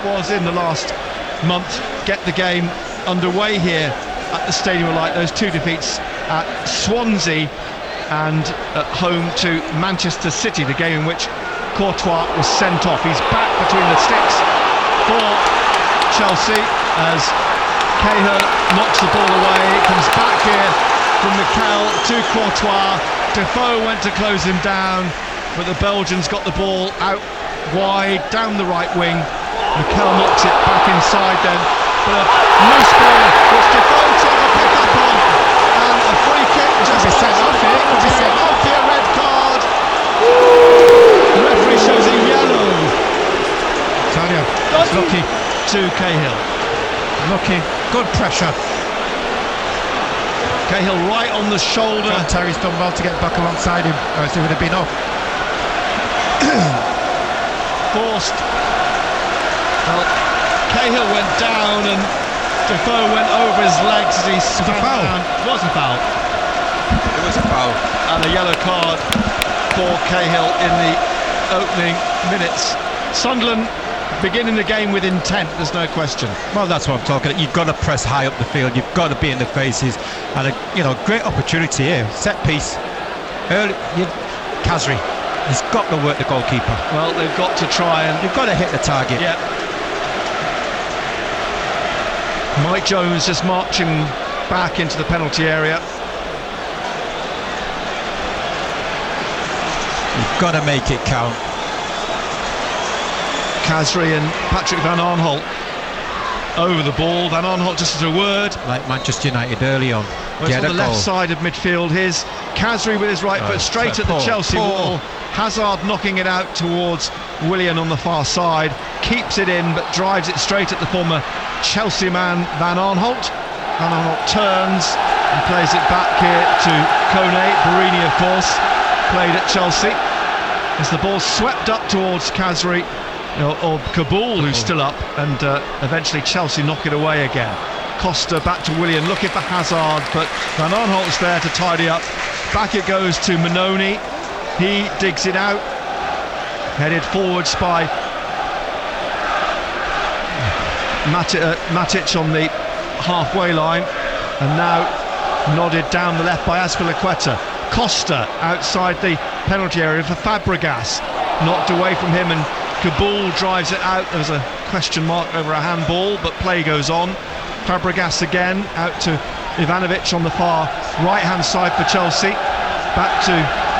was in the last month, get the game underway here at the Stadium of Light. Those two defeats at Swansea and at home to Manchester City, the game in which Courtois was sent off. He's back between the sticks for Chelsea as Cahill knocks the ball away. It comes back here from Mikel to Courtois. Defoe went to close him down, but the Belgians got the ball out wide down the right wing. Mikel knocks it back inside then, but a loose ball which Defoe tried to pick up on, and a free kick just be sent off here. Could be sent off here, red card. The referee shows a yellow. Talia, lucky to Cahill. Lucky, good pressure. Cahill right on the shoulder. John Terry's done well to get back alongside him, or else he would have been off. Forced. Well, Cahill went down and Defoe went over his legs as he spat down. It was a foul. It was a foul. And a yellow card for Cahill in the opening minutes. Sunderland beginning the game with intent, there's no question. Well, that's what I'm talking about. You've got to press high up the field, you've got to be in the faces, and a great opportunity here. Set piece. Khazri, he's got to work the goalkeeper. Well, they've got to try and... You've got to hit the target. Yeah. Mike Jones just marching back into the penalty area. You've got to make it count. Khazri and Patrick Van Aanholt over the ball. Van Aanholt just as a word. Like Manchester United early on. Well, it's on the left side of midfield. Here's Khazri with his right foot straight at the Chelsea wall. Hazard knocking it out towards Willian on the far side. Keeps it in but drives it straight at the former Chelsea man Van Aanholt. Van Aanholt turns and plays it back here to Kone. Barini, of course, played at Chelsea. As the ball swept up towards Khazri, or Kabul, who's still up, and eventually Chelsea knock it away again. Costa back to Willian, looking for Hazard, but Van Aanholt's there to tidy up. Back it goes to Manoni. He digs it out, headed forwards by Matic on the halfway line, and now nodded down the left by Azpilicueta. Costa outside the penalty area for Fabregas, knocked away from him, and Kabul drives it out. There's a question mark over a handball, but play goes on. Fabregas again out to Ivanovic on the far right hand side for Chelsea. Back to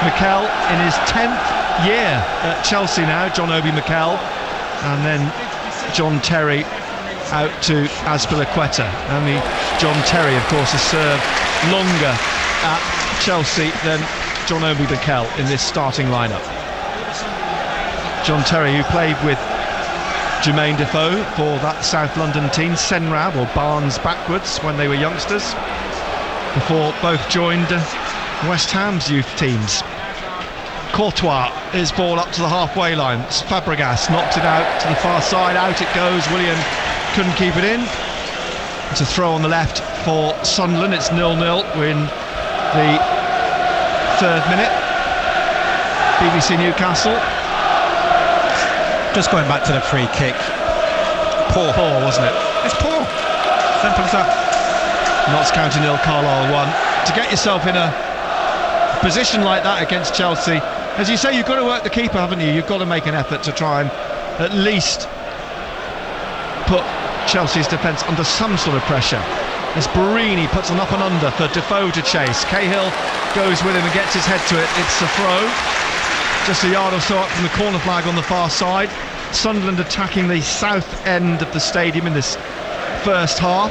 Mikel in his 10th year at Chelsea now, John Obi Mikel, and then John Terry out to Azpilicueta. Only John Terry, of course, has served longer at Chelsea than John Obi Mikel in this starting lineup. John Terry, who played with Jermaine Defoe for that South London team, Senrab or Barnes backwards, when they were youngsters, before both joined West Ham's youth teams. Courtois, his ball up to the halfway line. Fabregas knocks it out to the far side. Out it goes. Willian couldn't keep it in. It's a throw on the left for Sunderland. It's 0-0. We're in the 3rd minute. BBC Newcastle. Just going back to the free kick. Poor, wasn't it? It's poor. Simple as that. Notts County 0, Carlisle 1. To get yourself in a position like that against Chelsea, as you say, you've got to work the keeper, haven't you? You've got to make an effort to try and at least put Chelsea's defence under some sort of pressure. As Barini puts an up and under for Defoe to chase. Cahill goes with him and gets his head to it. It's a throw, just a yard or so up from the corner flag on the far side. Sunderland attacking the south end of the stadium in this first half.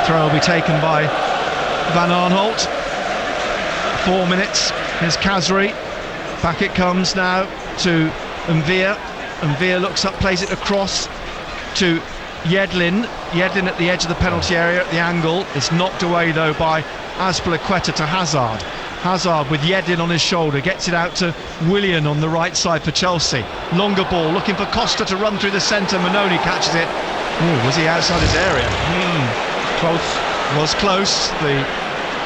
Throw will be taken by Van Aanholt. 4 minutes. Here's Khazri. Back it comes now to Mvia. Mvia looks up, plays it across to Yedlin. Yedlin at the edge of the penalty area at the angle. It's knocked away though by Azpilicueta to Hazard. Hazard with Yedlin on his shoulder gets it out to Willian on the right side for Chelsea. Longer ball looking for Costa to run through the centre. Manoni catches it. Ooh, was he outside his area? Close. Was close. The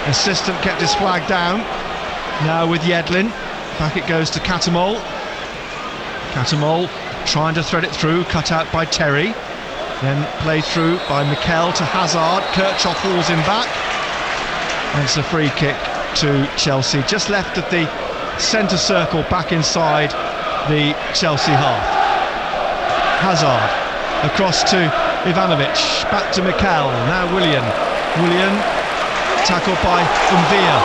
assistant kept his flag down. Now with Yedlin. Back it goes to Catamol. Catamol trying to thread it through, cut out by Terry, then played through by Mikel to Hazard. Kirchhoff falls him back, and it's a free kick to Chelsea, just left of the centre circle, back inside the Chelsea half. Hazard across to Ivanovic, back to Mikel, now Willian, tackled by Mvia,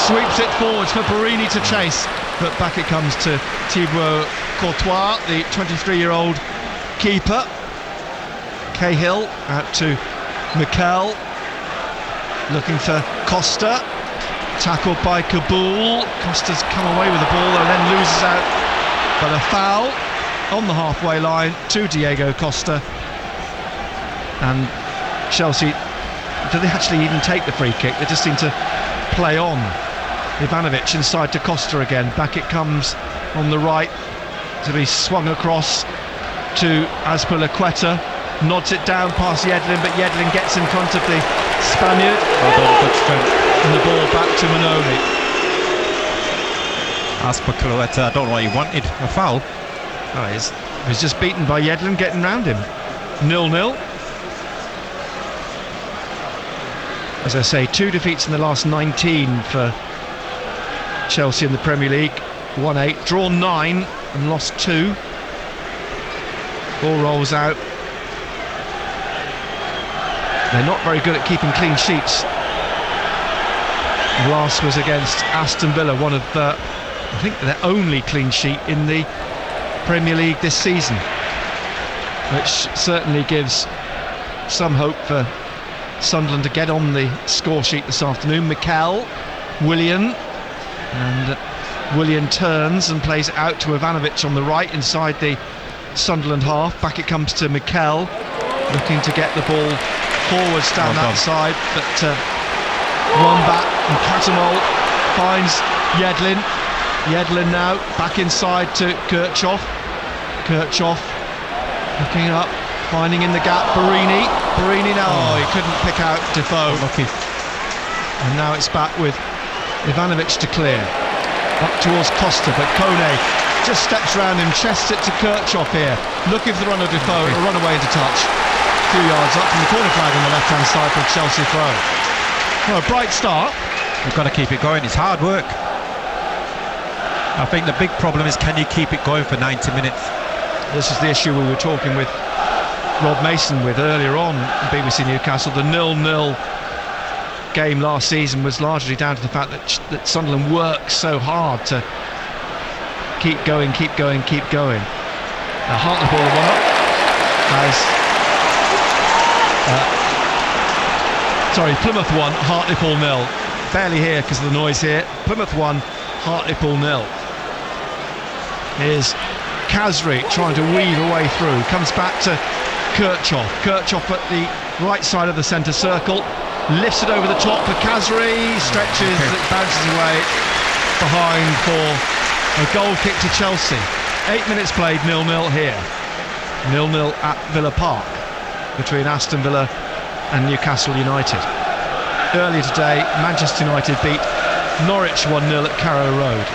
sweeps it forwards for Barini to chase, but back it comes to Thibaut Courtois, the 23-year-old keeper. Cahill out to Mikel, looking for Costa, tackled by Kabul. Costa's come away with the ball and then loses out, but a foul on the halfway line to Diego Costa. And Chelsea, do they actually even take the free kick? They just seem to play on. Ivanovic inside to Costa again, back it comes on the right to be swung across to Azpilicueta, nods it down past Yedlin, but Yedlin gets in front of the Spaniard. Well done, good strength. And the ball back to Manoni. Azpilicueta, I don't know what he wanted, a foul. Oh, he was just beaten by Yedlin getting round him. 0-0. As I say, 2 defeats in the last 19 for Chelsea in the Premier League. 1-8, drawn 9 and lost 2. Ball rolls out. They're not very good at keeping clean sheets. The last was against Aston Villa, one of I think their only clean sheet in the Premier League this season, which certainly gives some hope for Sunderland to get on the score sheet this afternoon. Mikel, Willian, and Willian turns and plays it out to Ivanovic on the right inside the Sunderland half. Back it comes to Mikel, looking to get the ball forwards down that side, but one back, and Catamol finds Yedlin. Yedlin now back inside to Kirchhoff. Kirchhoff looking up, finding in the gap Barini. Barini now, he couldn't pick out Defoe. Lucky. And now it's back with Ivanovic to clear. Up towards Costa, but Kone just steps round him, chests it to Kirchhoff here, looking for the run of Defoe, it'll run away into touch. 2 yards up from the corner flag on the left-hand side for Chelsea throw. Well, a bright start. You've got to keep it going, it's hard work. I think the big problem is, can you keep it going for 90 minutes? This is the issue we were talking with Rob Mason with earlier on BBC Newcastle. The 0-0 game last season was largely down to the fact that Sunderland worked so hard to keep going. Now Hartlepool are one up as Plymouth 1, Hartlepool 0. Barely here because of the noise here. Plymouth 1, Hartlepool 0. Here's Khazri trying to weave a way through, comes back to Kirchhoff. Kirchhoff at the right side of the centre circle, lifts it over the top for Khazri, stretches, it bounces away behind for a goal kick to Chelsea. 8 minutes played, 0-0 here. 0-0 at Villa Park between Aston Villa and Newcastle United. Earlier today, Manchester United beat Norwich 1-0 at Carrow Road.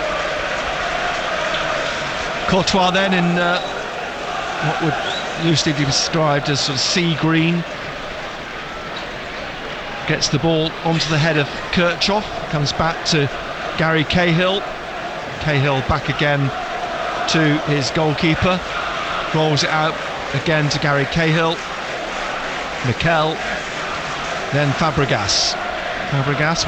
Courtois then in what would loosely be described as sort of sea green, gets the ball onto the head of Kirchhoff, comes back to Gary Cahill. Cahill back again to his goalkeeper, rolls it out again to Gary Cahill. Mikel, then Fabregas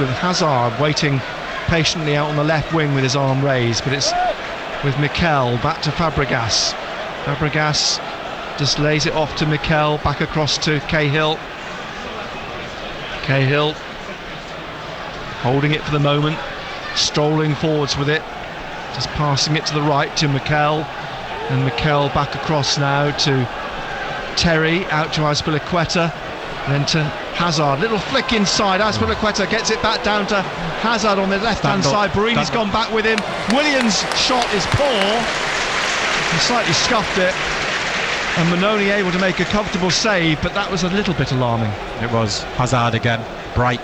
with Hazard waiting patiently out on the left wing with his arm raised, but it's with Mikel, back to Fabregas. Fabregas just lays it off to Mikel, back across to Cahill. Cahill holding it for the moment, strolling forwards with it, just passing it to the right to Mikel, and Mikel back across now to Terry, out to Azpilicueta, then to Hazard. Little flick inside, Azpilicueta gets it back down to Hazard on the left-hand side. Barini's gone back with him. Williams' shot is poor. He slightly scuffed it, and Manoni able to make a comfortable save, but that was a little bit alarming. It was. Hazard again, bright.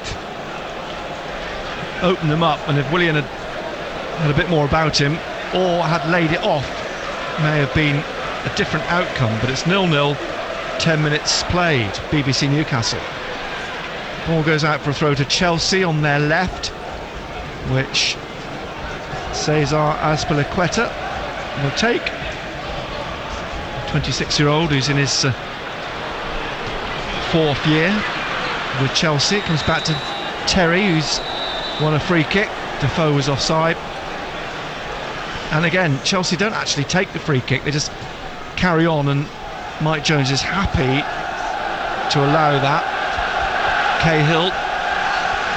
Opened them up, and if Willian had a bit more about him, or had laid it off, may have been a different outcome, but it's 0-0, 10 minutes played. BBC Newcastle. Ball goes out for a throw to Chelsea on their left, which Cesar Azpilicueta will take. 26-year-old who's in his fourth year with Chelsea. It comes back to Terry, who's won a free kick. Defoe was offside. And again, Chelsea don't actually take the free kick, they just carry on, and Mike Jones is happy to allow that. Cahill,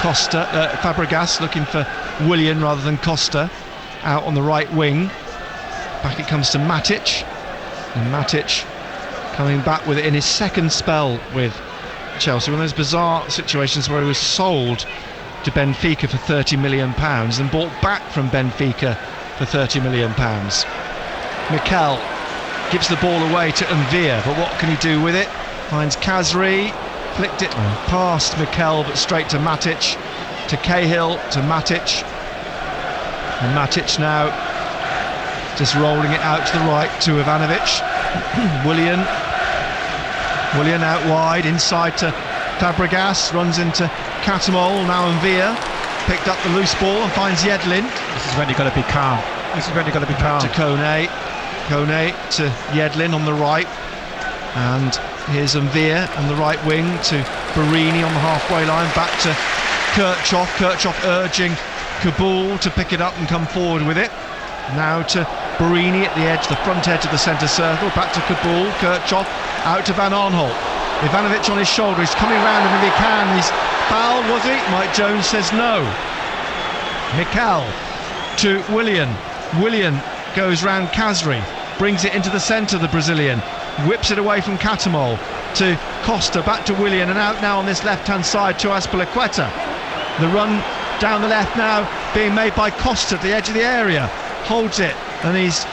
Costa, Fabregas looking for Willian rather than Costa, out on the right wing. Back it comes to Matic, and Matic coming back with it in his second spell with Chelsea. One of those bizarre situations where he was sold to Benfica for £30 million and bought back from Benfica for £30 million. Mikel gives the ball away to Mvia, but what can he do with it? Finds Kazri, flicked it past Mikel, but straight to Matic, to Cahill, to Matic, and Matic now just rolling it out to the right to Ivanovic. Willian out wide, inside to Fabregas, runs into Catamol, now Mvia picked up the loose ball and finds Yedlin. This is when you've got to be calm. This is when you've got to be calm. To Kone to Yedlin on the right, and here's Mvia on the right wing to Barini on the halfway line, back to Kirchhoff urging Kabul to pick it up and come forward with it. Now to Barini at the edge, the front edge of the centre circle, back to Kabul, Kirchhoff out to Van Aanholt. Ivanovic on his shoulder, he's coming round, and if he can, he's fouled, was he? Mike Jones says no. Mikel to Willian goes round Kazri, brings it into the centre, the Brazilian, whips it away from Catamol to Costa, back to Willian, and out now on this left hand side to Azpilicueta. The run down the left now being made by Costa at the edge of the area, holds it, and he's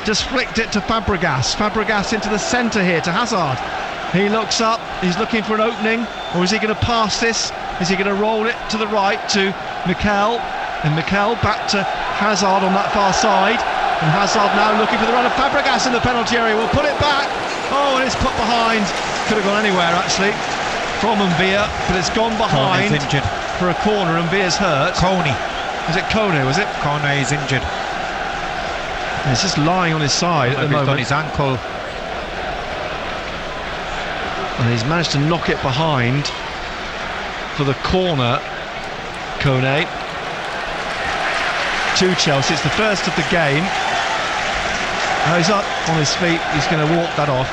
just flicked it to Fabregas into the centre here to Hazard. He looks up, he's looking for an opening, or is he going to pass this? Is he going to roll it to the right to Mikel? And Mikel back to Hazard on that far side, and Hazard now looking for the run of Fabregas in the penalty area, will put it back. Oh, and it's put behind. Could have gone anywhere actually from Mvia, but it's gone behind for a corner. Mvia's hurt. Kone. Was it Kone, was it? Kone is injured. And he's just lying on his side at the moment. He's done his ankle. And he's managed to knock it behind for the corner. Kone to Chelsea. It's the first of the game. Now he's up on his feet, he's going to walk that off.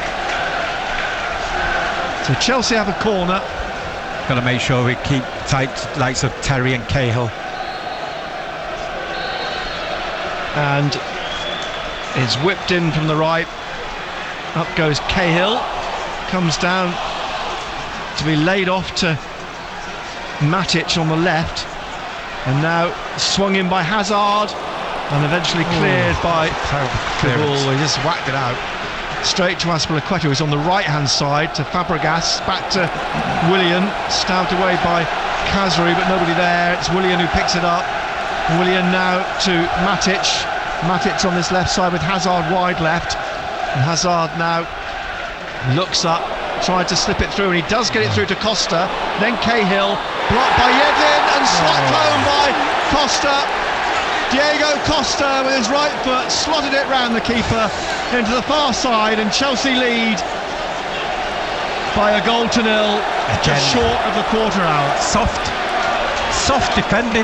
So Chelsea have a corner. Got to make sure we keep tight, likes of Terry and Cahill. And it's whipped in from the right. Up goes Cahill. Comes down to be laid off to Matic on the left, and now swung in by Hazard, and eventually cleared by Kabul. He just whacked it out straight to Azpilicueta, who's on the right hand side, to Fabregas, back to Willian, stabbed away by Kazri, but nobody there. It's Willian who picks it up. Willian now to Matic on this left side with Hazard wide left, and Hazard now looks up, tried to slip it through, and he does get it through to Costa. Then Cahill, blocked by Yedlin, and slot home by Costa. Diego Costa with his right foot slotted it round the keeper into the far side, and Chelsea lead by a goal to nil, just short of the quarter hour. Soft defending.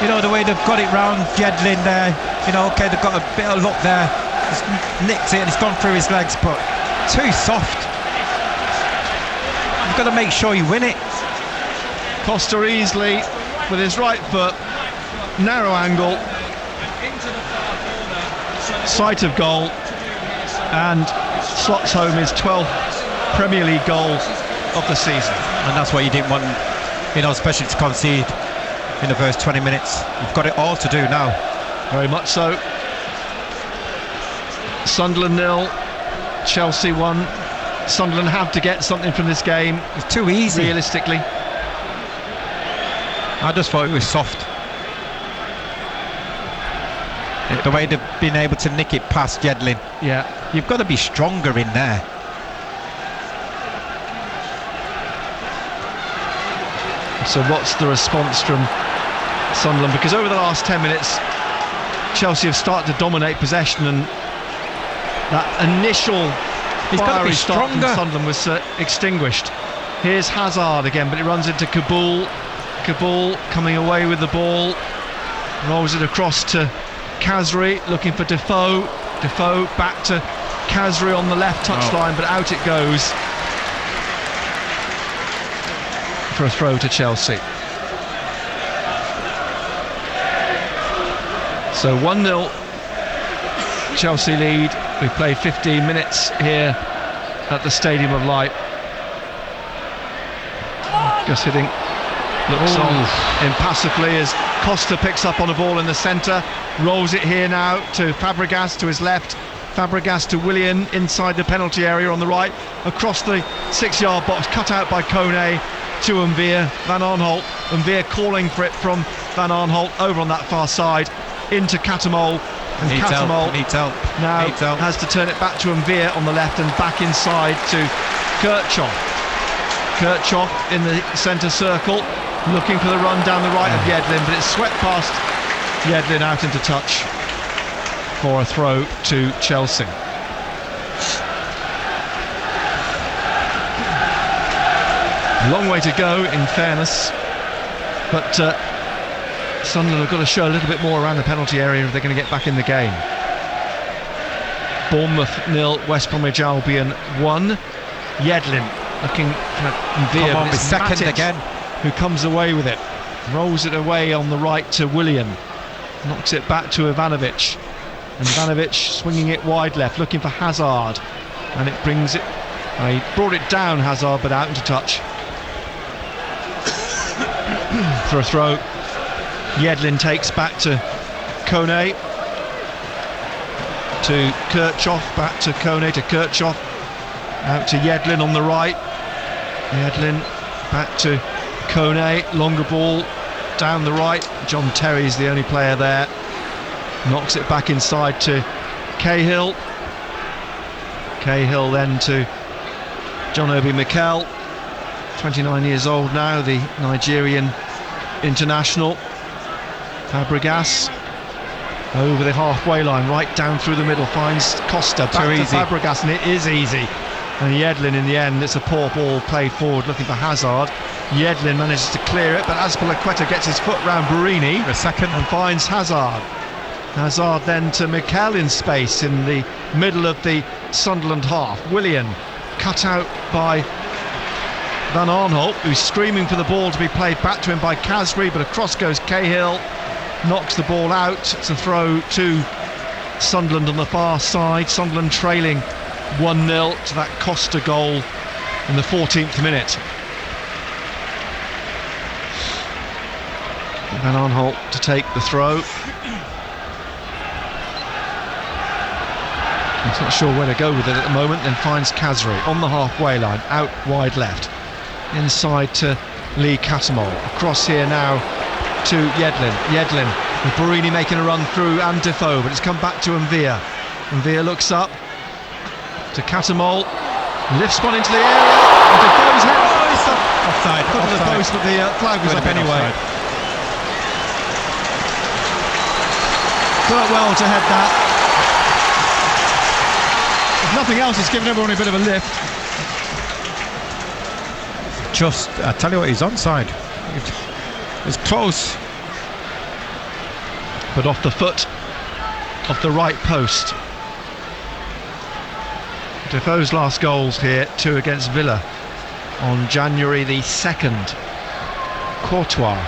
You know, the way they've got it round Yedlin there. You know, okay, they've got a bit of luck there. He's nicked it and it's gone through his legs, but too soft. You've got to make sure you win it. Costa easily with his right foot, narrow angle, sight of goal, and slots home his 12th Premier League goal of the season. And that's what you didn't want, you know, especially to concede in the first 20 minutes. You've got it all to do now. Very much so. Sunderland 0, Chelsea 1. Sunderland have to get something from this game. It's too easy. Realistically. I just thought it was soft. The way they've been able to nick it past Jedlin. Yeah. You've got to be stronger in there. So what's the response from Sunderland? Because over the last 10 minutes, Chelsea have started to dominate possession, and that initial fiery start from Sunderland was extinguished. Here's Hazard again, but it runs into Kabul. Kabul coming away with the ball, rolls it across to Khazri, looking for Defoe. Defoe back to Khazri on the left touchline, but out it goes for a throw to Chelsea. So 1-0 Chelsea lead. We played 15 minutes here at the Stadium of Light. Gus Hiddink looks on impassively as Costa picks up on a ball in the centre, rolls it here now to Fabregas to his left, Fabregas to Willian inside the penalty area on the right, across the 6-yard box, cut out by Kone to Mvia, Van Aanholt. Mvia calling for it from Van Aanholt over on that far side into Catamol, and Catamol now has to turn it back to Mvia on the left and back inside to Kirchhoff. Kirchhoff in the centre circle, looking for the run down the right of Yedlin, but it's swept past Yedlin out into touch for a throw to Chelsea. Long way to go, in fairness, but Sunderland have got to show a little bit more around the penalty area if they're going to get back in the game. Bournemouth 0, West Bromwich Albion 1. Yedlin looking for Mvia, but it's second Matic again, who comes away with it, rolls it away on the right to Willian, knocks it back to Ivanovic, and Ivanovic swinging it wide left, looking for Hazard, and it brings it. He brought it down, Hazard, but out into touch for a throw. Yedlin takes back to Kone, to Kirchhoff, back to Kone, to Kirchhoff, out to Yedlin on the right. Yedlin back to Kone, longer ball down the right. John Terry's the only player there, knocks it back inside to Cahill. Cahill then to John Obi Mikel, 29 years old now, the Nigerian international. Fabregas over the halfway line, right down through the middle, finds Costa, back to Fabregas, and it is easy. And Yedlin in the end, it's a poor ball played forward looking for Hazard. Yedlin manages to clear it, but Azpilicueta gets his foot round Barini a second and finds Hazard. Hazard then to Mikel in space in the middle of the Sunderland half. Willian cut out by Van Aanholt, who's screaming for the ball to be played back to him by Khazri, but across goes Cahill, knocks the ball out. It's a throw to Sunderland on the far side. Sunderland trailing 1-0 to that Costa goal in the 14th minute. Van Aanholt to take the throw. He's not sure where to go with it at the moment, then finds Khazri on the halfway line, out wide left, inside to Lee Catamol, across here now to Yedlin. Yedlin with Barini making a run through, and Defoe, but it's come back to Mvia. Mvia looks up to Catamol, lifts one into the area, and Defoe's head. Offside. Foot of the post, but the flag was up anyway. Worked well to head that. If nothing else, it's given everyone a bit of a lift. Just, I tell you what, he's onside. It's close, but off the foot of the right post. Defoe's last goals here, 2 against Villa on January the 2nd. Courtois,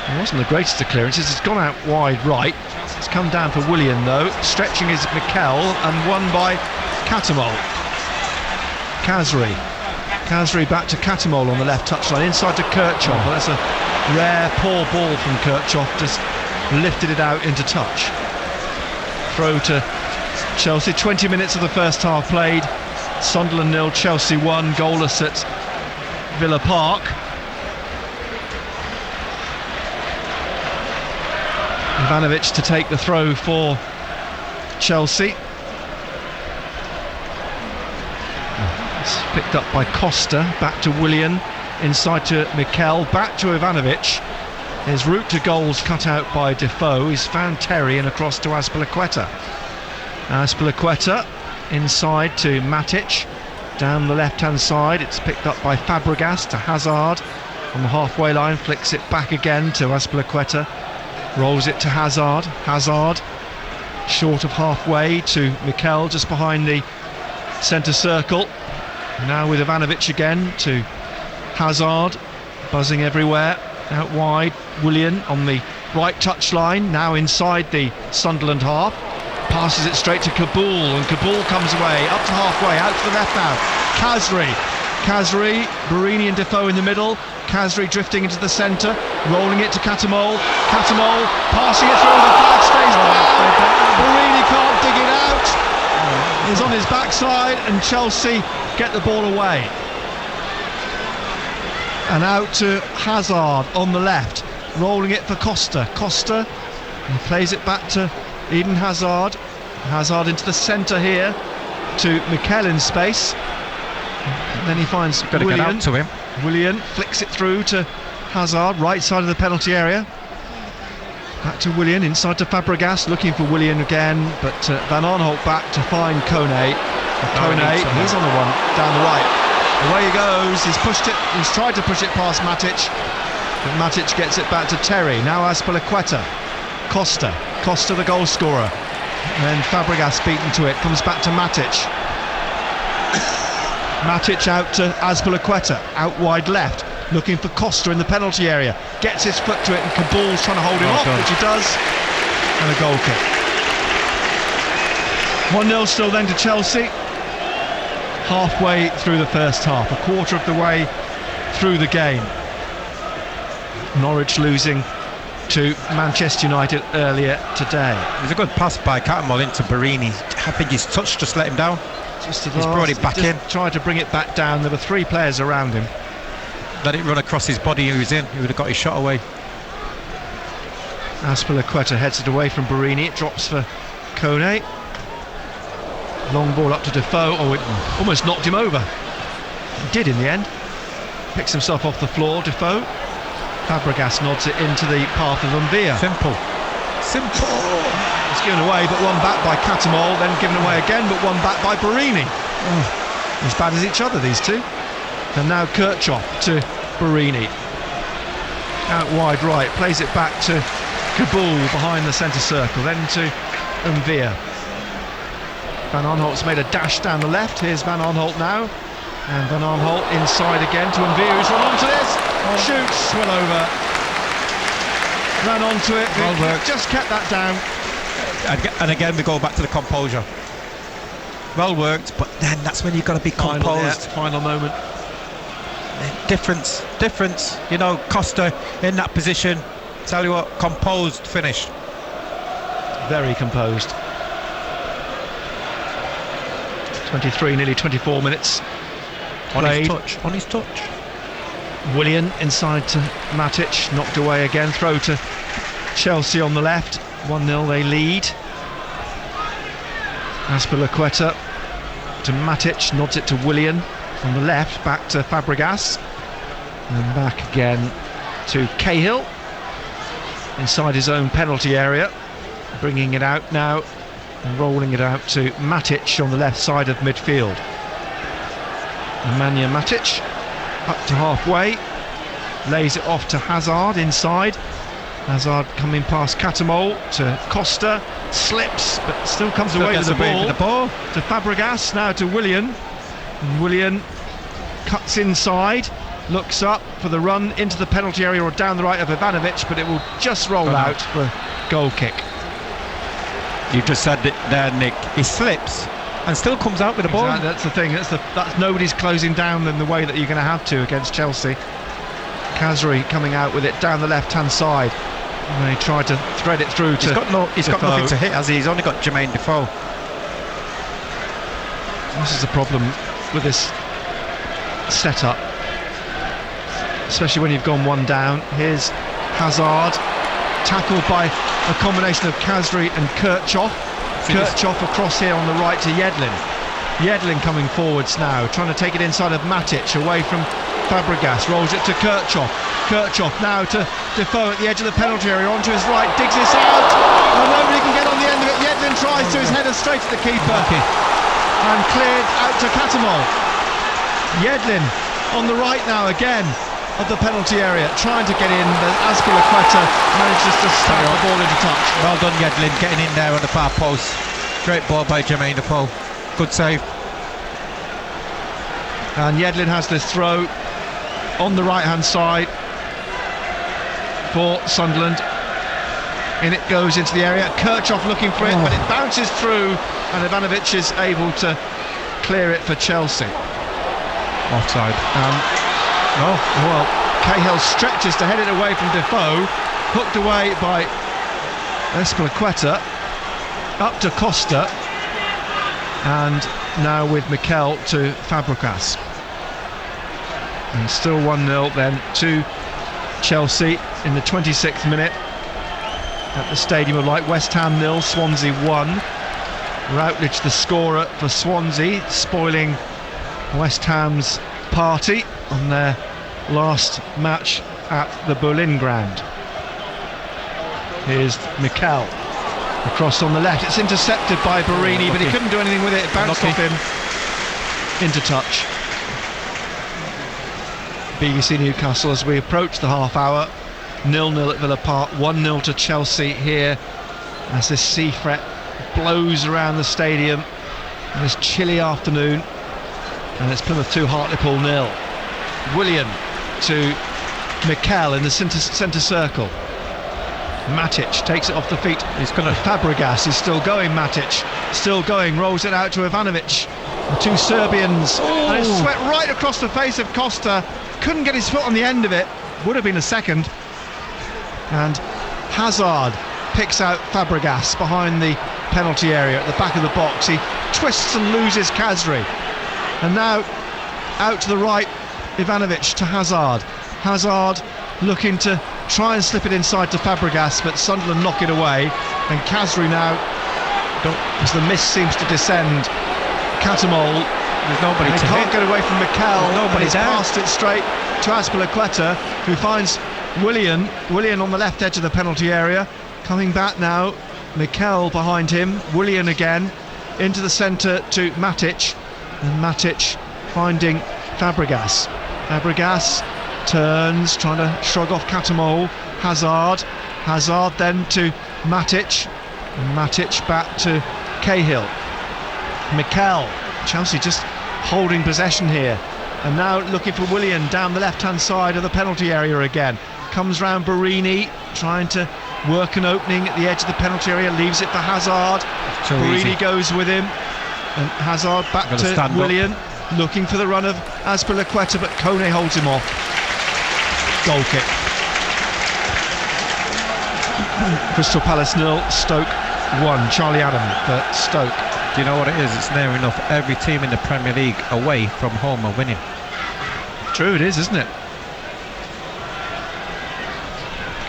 it wasn't the greatest of clearances, it's gone out wide right. It's come down for Willian though, stretching is Mikel, and won by Catamol. Khazri back to Catamol on the left touchline, inside to Kirchhoff. Well, that's a rare poor ball from Kirchhoff, just lifted it out into touch. Throw to Chelsea. 20 minutes of the first half played. Sunderland 0, Chelsea 1, goalless at Villa Park. Ivanovic to take the throw for Chelsea. It's picked up by Costa, back to Willian, inside to Mikel, back to Ivanovic. His route to goal's cut out by Defoe. He's found Terry and across to Azpilicueta. Azpilicueta inside to Matic, down the left hand side. It's picked up by Fabregas to Hazard on the halfway line, flicks it back again to Azpilicueta, rolls it to Hazard. Hazard short of halfway to Mikel, just behind the centre circle. Now with Ivanovic again to Hazard, buzzing everywhere, out wide. Willian on the right touchline, now inside the Sunderland half, passes it straight to Kabul, and Kabul comes away, up to halfway, out to the left now. Kazri, Barini and Defoe in the middle. Kazri drifting into the centre, rolling it to Catamol, passing it through, the flag stays down. Barini can't dig it out. He's on his backside, and Chelsea get the ball away. And out to Hazard on the left, rolling it for Costa, and plays it back to Eden Hazard. Hazard into the centre here to Mikel in space. And then he finds Got Willian. to get out to him. Willian flicks it through to Hazard, right side of the penalty area. Back to Willian, inside to Fabregas, looking for Willian again, but Van Aanholt back to find Kone. He's on the one down the right. Away he goes. He's tried to push it past Matic, but Matic gets it back to Terry. Now Azpilicueta, Costa the goal scorer, and then Fabregas beaten to it, comes back to Matic. Matic out to Azpilicueta, out wide left, looking for Costa in the penalty area, gets his foot to it, and Kabul's trying to hold him off, which he does, and a goal kick. 1-0 still then to Chelsea, halfway through the first half, a quarter of the way through the game. Norwich losing to Manchester United earlier today. It was a good pass by Catamol into Barini. I think his touch just let him down. He's brought it back in. Tried to bring it back down. There were three players around him. Let it run across his body. He was in. He would have got his shot away. Azpilicueta heads it away from Barini. It drops for Kone. Long ball up to Defoe. Oh, it almost knocked him over. It did in the end. Picks himself off the floor, Defoe. Fabregas nods it into the path of Umbia. Simple. It's given away, but one back by Catamol, then given away again, but one back by Barini. As bad as each other, these two. And now Kirchhoff to Barini. Out wide right, plays it back to Kabul behind the centre circle, then to Umbia. Van Aanholt's made a dash down the left. Here's Van Aanholt now, and Van Aanholt inside again to Umbia, who's run onto this, shoots well over, ran onto it, well worked. Just kept that down. And again we go back to the composure. Well worked, but then that's when you've got to be composed. Final moment. Difference. You know, Costa in that position. Tell you what, composed finish. Very composed. 23, nearly 24 minutes. On his touch. Willian inside to Matic, knocked away again. Throw to Chelsea on the left. 1-0 they lead. Azpilicueta to Matic, nods it to Willian on the left, back to Fabregas, and back again to Cahill inside his own penalty area, bringing it out now and rolling it out to Matic on the left side of midfield. Nemanja Matic up to halfway, lays it off to Hazard inside. Hazard coming past Catamol to Costa, slips but still comes away with the ball to Fabregas, now to Willian, and Willian cuts inside, looks up for the run into the penalty area or down the right of Ivanovic, but it will just roll out for a goal kick. You just said it there, Nick. He slips and still comes out with the ball. Exactly, that's the thing. That's nobody's closing down in the way that you're going to have to against Chelsea. Kazri coming out with it down the left-hand side. And they tried to thread it through to. He's got nothing to hit, has he? He's only got Jermaine Defoe. This is the problem with this setup, especially when you've gone one down. Here's Hazard, tackled by a combination of Kazri and Kirchhoff. Kirchhoff across here on the right to Yedlin. Yedlin coming forwards now, trying to take it inside of Matic, away from Fabregas, rolls it to Kirchhoff. Kirchhoff now to Defoe at the edge of the penalty area, onto his right, digs this out, and nobody can get on the end of it. Yedlin tries to, his header straight at the keeper, and cleared out to Catamol. Yedlin on the right now again of the penalty area, trying to get in, but Azpilicueta manages to stab the ball into touch. Well done, Yedlin, getting in there on the far post. Great ball by Jermaine Defoe. Good save. And Yedlin has this throw on the right hand side for Sunderland. In it goes into the area. Kirchhoff looking for it, but it bounces through, and Ivanovic is able to clear it for Chelsea. Offside. Well, Cahill stretches to head it away from Defoe, hooked away by Azpilicueta, up to Costa, and now with Mikel to Fabregas. And still 1-0 then to Chelsea in the 26th minute at the Stadium of Light. West Ham 0, Swansea 1. Routledge the scorer for Swansea, spoiling West Ham's party on their last match at the Berlin ground. Here's Mikel across on the left. It's intercepted by Barini, but he couldn't do anything with it. It bounced off him into touch. BBC Newcastle as we approach the half hour. 0-0 at Villa Park, 1-0 to Chelsea here as this sea fret blows around the stadium on this chilly afternoon, and it's Plymouth 2, Hartlepool 0. Willian to Mikel in the centre circle. Matic takes it off the feet. He's going to Fabregas is still going. Matic still going, rolls it out to Ivanovic. The two Serbians, and it swept right across the face of Costa. Couldn't get his foot on the end of it. Would have been a second. And Hazard picks out Fabregas behind the penalty area at the back of the box. He twists and loses Kazri. And now out to the right, Ivanovic to Hazard. Hazard looking to try and slip it inside to Fabregas, but Sunderland knock it away. And Kazri now, as the mist seems to descend, Catamol, there's nobody he to can't hit. get away from Mikel. Nobody He's there. passed it straight to Azpilicueta, who finds Willian on the left edge of the penalty area. Coming back now, Mikel behind him, Willian again into the centre to Matic, and Matic finding Fabregas. Fabregas turns, trying to shrug off Catamol. Hazard then to Matic, and Matic back to Cahill. Mikel, Chelsea just holding possession here, and now looking for Willian down the left hand side of the penalty area again. Comes round Barini, trying to work an opening at the edge of the penalty area, leaves it for Hazard. Barini goes with him, and Hazard back to Willian, looking for the run of Azpilicueta, but Kone holds him off. Goal kick. Crystal Palace 0, Stoke 1. Charlie Adam for Stoke. Do you know what it is? It's near enough every team in the Premier League away from home are winning. True it is, isn't it?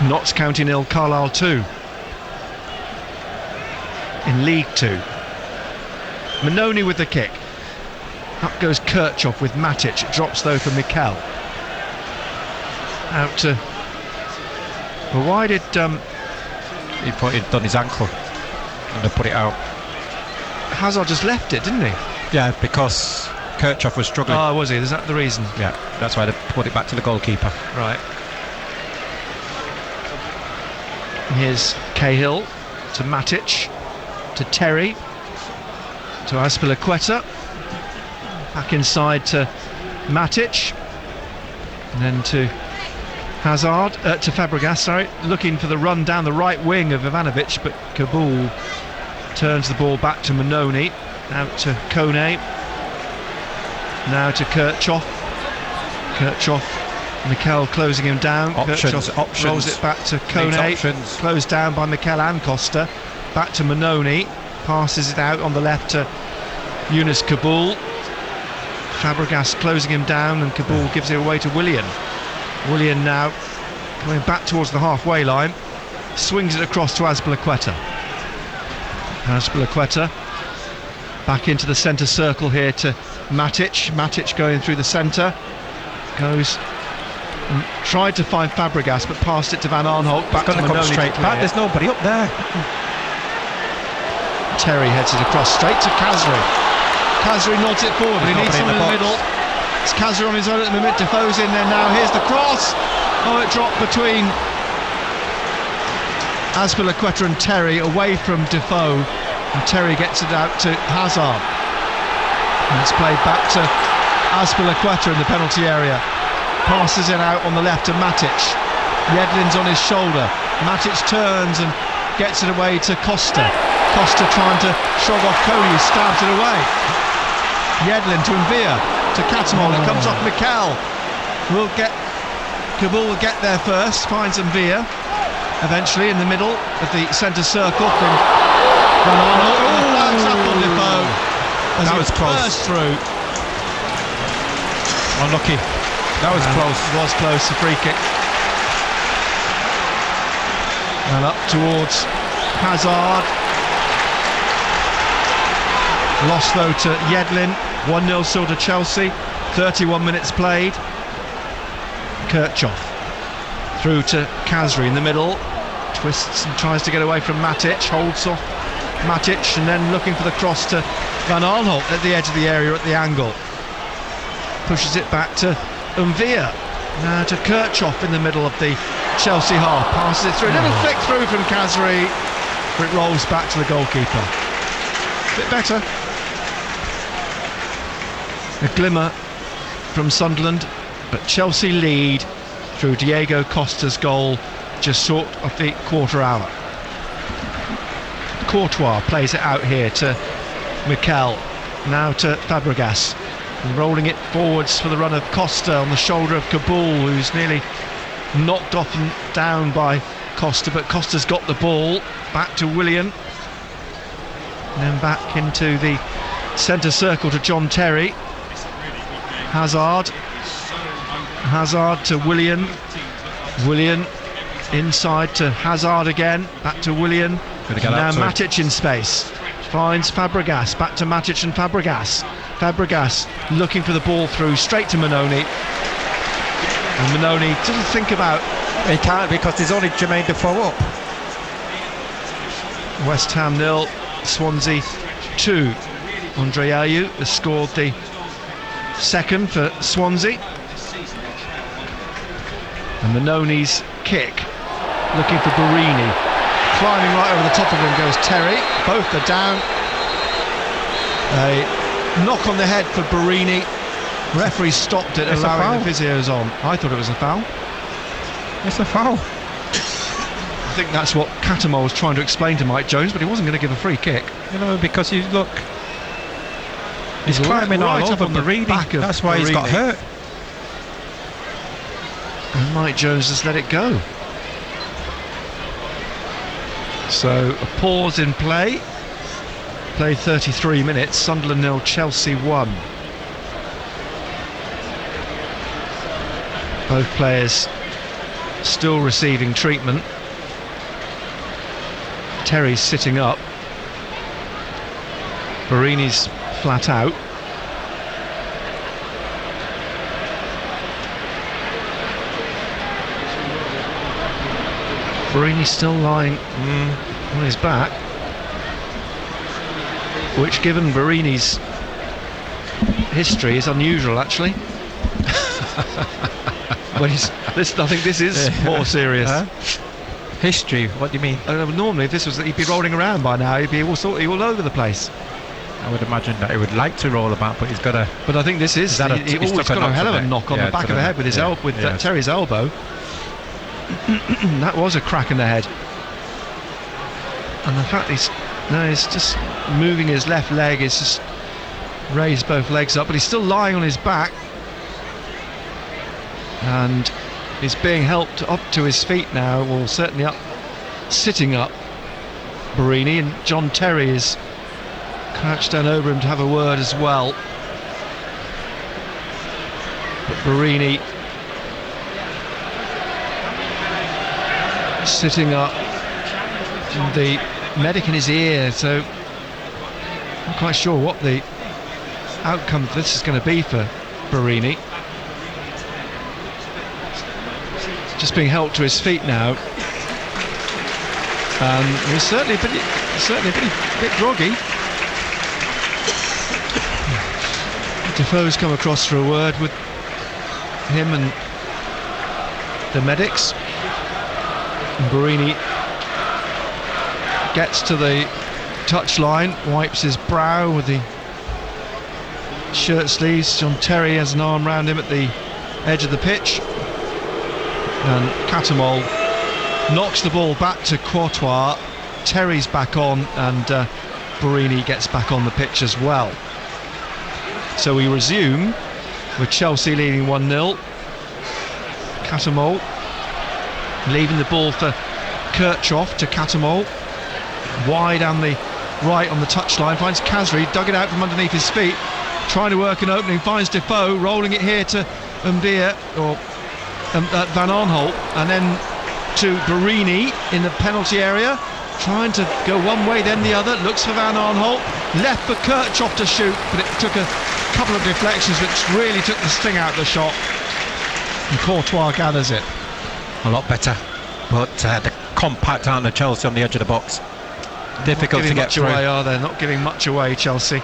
Notts County 0, Carlisle 2. In League 2. Manoni with the kick. Up goes Kirchhoff with Matic. It drops though for Mikel. Out to... Well, why did... He'd done his ankle and they put it out. Hazard just left it, didn't he? Yeah, because Kirchhoff was struggling. Oh, was he? Is that the reason? Yeah, that's why they put it back to the goalkeeper. Right. Here's Cahill to Matic, to Terry, to Azpilicueta, back inside to Matic, and then to Hazard, to Fabregas, sorry, looking for the run down the right wing of Ivanovic, but Kabul turns the ball back to Manoni, out to Kone, now to Kirchhoff. Mikel closing him down. Options. Rolls it back to Kone, closed down by Mikel and Costa, back to Manoni, passes it out on the left to Yunus Kabul. Fabregas closing him down, and Kabul gives it away to Willian. Willian now coming back towards the halfway line, swings it across to Azpilicueta. Azpilicueta back into the centre circle here to Matic. Matic going through the centre, goes and tried to find Fabregas but passed it to Van Aanholt. Back to Going to come Manoni straight back. There's nobody up there. Terry heads it across straight to Khazri. Khazri nods it forward, but he needs someone in the middle. It's Khazri on his own at the minute. Defoe's in there now. Here's the cross. Oh, it dropped between Azpilicueta and Terry, away from Defoe, and Terry gets it out to Hazard, and it's played back to Azpilicueta in the penalty area. Passes it out on the left to Matic. Yedlin's on his shoulder. Matic turns and gets it away to Costa. Costa trying to shrug off Kohli, stabs it away. Yedlin to Envia, to Catamol, it comes off Mikel. Kabul will get there first, finds Envia. Eventually in the middle of the centre circle from Van Aanholt. And the flag's up on Defoe as That he was close. burst through. Unlucky. That was close. It was close, a free kick. And up towards Hazard. Lost though to Yedlin. 1-0 still to Chelsea. 31 minutes played. Kirchhoff through to Khazri in the middle. Twists and tries to get away from Matic. Holds off Matic and then looking for the cross to Van Aanholt at the edge of the area at the angle. Pushes it back to Envia. Now to Kirchhoff in the middle of the Chelsea half. Passes it through. A little flick through from Khazri, but it rolls back to the goalkeeper. Bit better. A glimmer from Sunderland, but Chelsea lead through Diego Costa's goal just short of the quarter hour. Courtois plays it out here to Mikel, now to Fabregas, and rolling it forwards for the run of Costa on the shoulder of Kabul, who's nearly knocked off and down by Costa, but Costa's got the ball back to Willian, and then back into the centre circle to John Terry. Hazard to Willian. Willian inside to Hazard again, back to Willian. Now Matic in space, finds Fabregas, back to Matic and Fabregas. Fabregas looking for the ball through, straight to Manoni. And Manoni doesn't think about... He can't, because there's only Jermaine Defoe up. West Ham 0, Swansea 2. Andre Ayew has scored the second for Swansea. And Manoni's kick, looking for Barini, climbing right over the top of him goes Terry. Both are down. A knock on the head for Barini. Referee stopped it, allowing the physios on. I thought it was a foul. It's a foul. I think that's what Catamol was trying to explain to Mike Jones, but he wasn't going to give a free kick. You know, because you look, he's climbing right all up over on the Barini. back of That's why he's got Barini. hurt. And Mike Jones just let it go. So a pause in play. Played 33 minutes. Sunderland 0, Chelsea 1. Both players still receiving treatment. Terry's sitting up. Barini's flat out. Barini's still lying on his back, which, given Barini's history, is unusual actually. But I think this is more serious. History? What do you mean? Normally, if this was, he'd be rolling around by now. He'd be all over the place. I would imagine that he would like to roll about, but he's got a. But I think this is. He always got a hell of a knock on the back of the head with his Terry's elbow. That was a crack in the head. And the fact he's just moving his left leg, he's just raised both legs up, but he's still lying on his back. And he's being helped up to his feet now, or certainly up, sitting up, Barini, and John Terry is crouched down over him to have a word as well. But Barini sitting up in the medic in his ear, so I'm not quite sure what the outcome of this is going to be for Borini. Just being helped to his feet now. He's certainly a bit groggy. Defoe's come across for a word with him and the medics. And Borini gets to the touchline, wipes his brow with the shirt sleeves. John Terry has an arm round him at the edge of the pitch. And Catamol knocks the ball back to Courtois. Terry's back on, and Borini gets back on the pitch as well. So we resume with Chelsea leading 1-0. Catamol leaving the ball for Kirchhoff to Catamol. Wide down the right on the touchline, finds Khazri, dug it out from underneath his feet, trying to work an opening, finds Defoe, rolling it here to Mbia, or Van Aanholt, and then to Borini in the penalty area, trying to go one way then the other, looks for Van Aanholt, left for Kirchhoff to shoot, but it took a couple of deflections which really took the sting out of the shot, and Courtois gathers it. A lot better, but the compact out of Chelsea on the edge of the box. Difficult to get through. Away, are they? Not giving much away, Chelsea.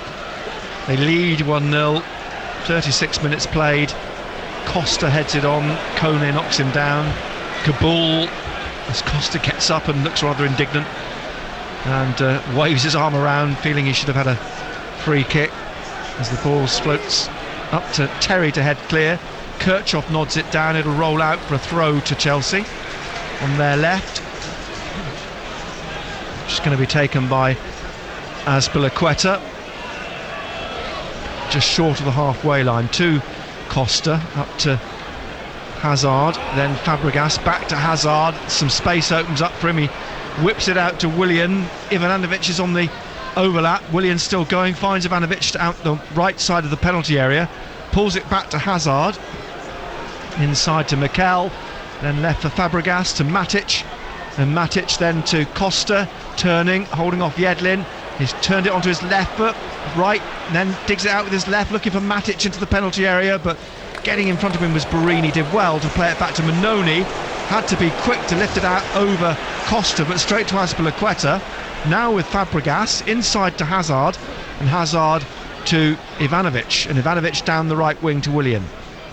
They lead 1-0, 36 minutes played. Costa heads it on, Kone knocks him down. Kabul, as Costa gets up and looks rather indignant and waves his arm around, feeling he should have had a free kick, as the ball floats up to Terry to head clear. Kirchhoff nods it down, it'll roll out for a throw to Chelsea on their left. Just going to be taken by Azpilicueta, just short of the halfway line, to Costa, up to Hazard, then Fabregas, back to Hazard, some space opens up for him, he whips it out to Willian. Ivanovic is on the overlap, Willian still going, finds Ivanovic out the right side of the penalty area, pulls it back to Hazard, inside to Mikel, then left for Fabregas to Matic, and Matic then to Costa, turning, holding off Yedlin. He's turned it onto his left foot, right, and then digs it out with his left, looking for Matic into the penalty area, but getting in front of him was Borini. Did well to play it back to Manoni, had to be quick to lift it out over Costa, but straight to Azpilicueta. Now with Fabregas, inside to Hazard, and Hazard to Ivanovic, and Ivanovic down the right wing to Willian.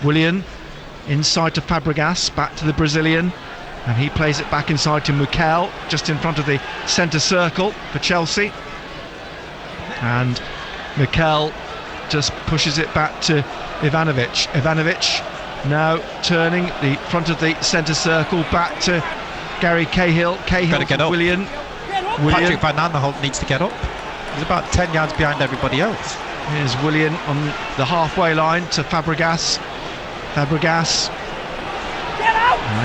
Willian inside to Fabregas, back to the Brazilian, and he plays it back inside to Mikel, just in front of the centre circle for Chelsea. And Mikel just pushes it back to Ivanovic. Ivanovic now turning the front of the centre circle back to Gary Cahill. Cahill get up. Willian. Patrick Van Aanholt needs to get up. He's about 10 yards behind everybody else. Here's Willian on the halfway line to Fabregas. Fabregas.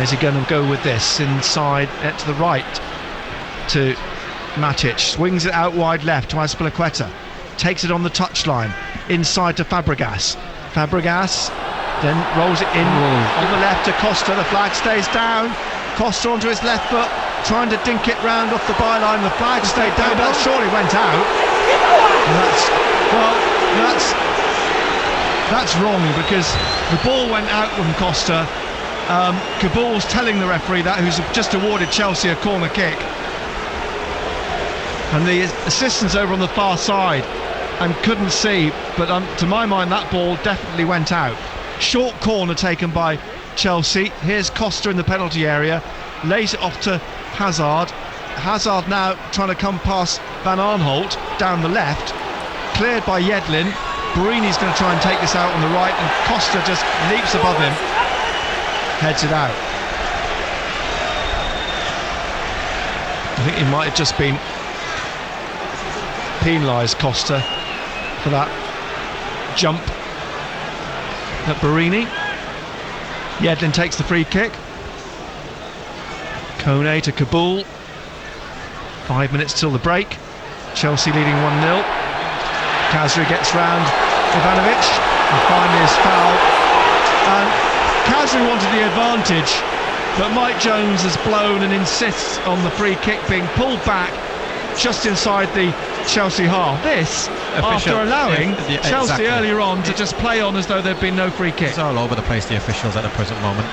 Is he going to go with this inside to the right to Matic, swings it out wide left to Azpilicueta, takes it on the touchline inside to Fabregas. Fabregas then rolls it in on the left to Costa. The flag stays down. Costa onto his left foot, trying to dink it round off the byline. The flag stayed down, but surely went out. And that's wrong, because the ball went out from Costa. Kabul's telling the referee that, who's just awarded Chelsea a corner kick, and the assistant's over on the far side and couldn't see, but to my mind that ball definitely went out. Short corner taken by Chelsea. Here's Costa in the penalty area, lays it off to Hazard. Hazard now trying to come past Van Aanholt down the left, cleared by Yedlin. Borini's going to try and take this out on the right, and Costa just leaps above him, heads it out. I think he might have just been penalised, Costa, for that jump at Borini. Yedlin takes the free kick. Kone to Kabul. 5 minutes till the break. Chelsea leading 1-0. Khazri gets round Ivanovic and finally is fouled. And Khazri wanted the advantage, but Mike Jones has blown and insists on the free kick being pulled back just inside the Chelsea half. This, after allowing Chelsea earlier on to just play on as though there'd been no free kick. It's all over the place, the officials at the present moment.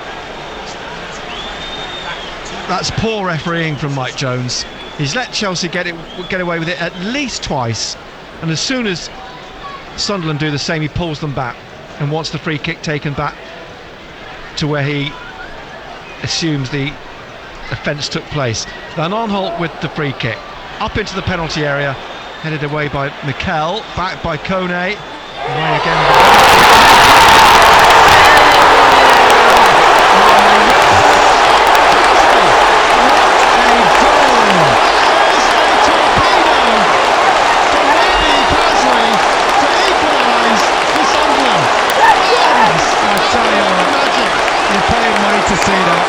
That's poor refereeing from Mike Jones. He's let Chelsea get away with it at least twice, and as soon as Sunderland do the same, he pulls them back and wants the free kick taken back to where he assumes the offence took place. Van Aanholt with the free kick up into the penalty area, headed away by Mikel, back by Kone, away again. To see that,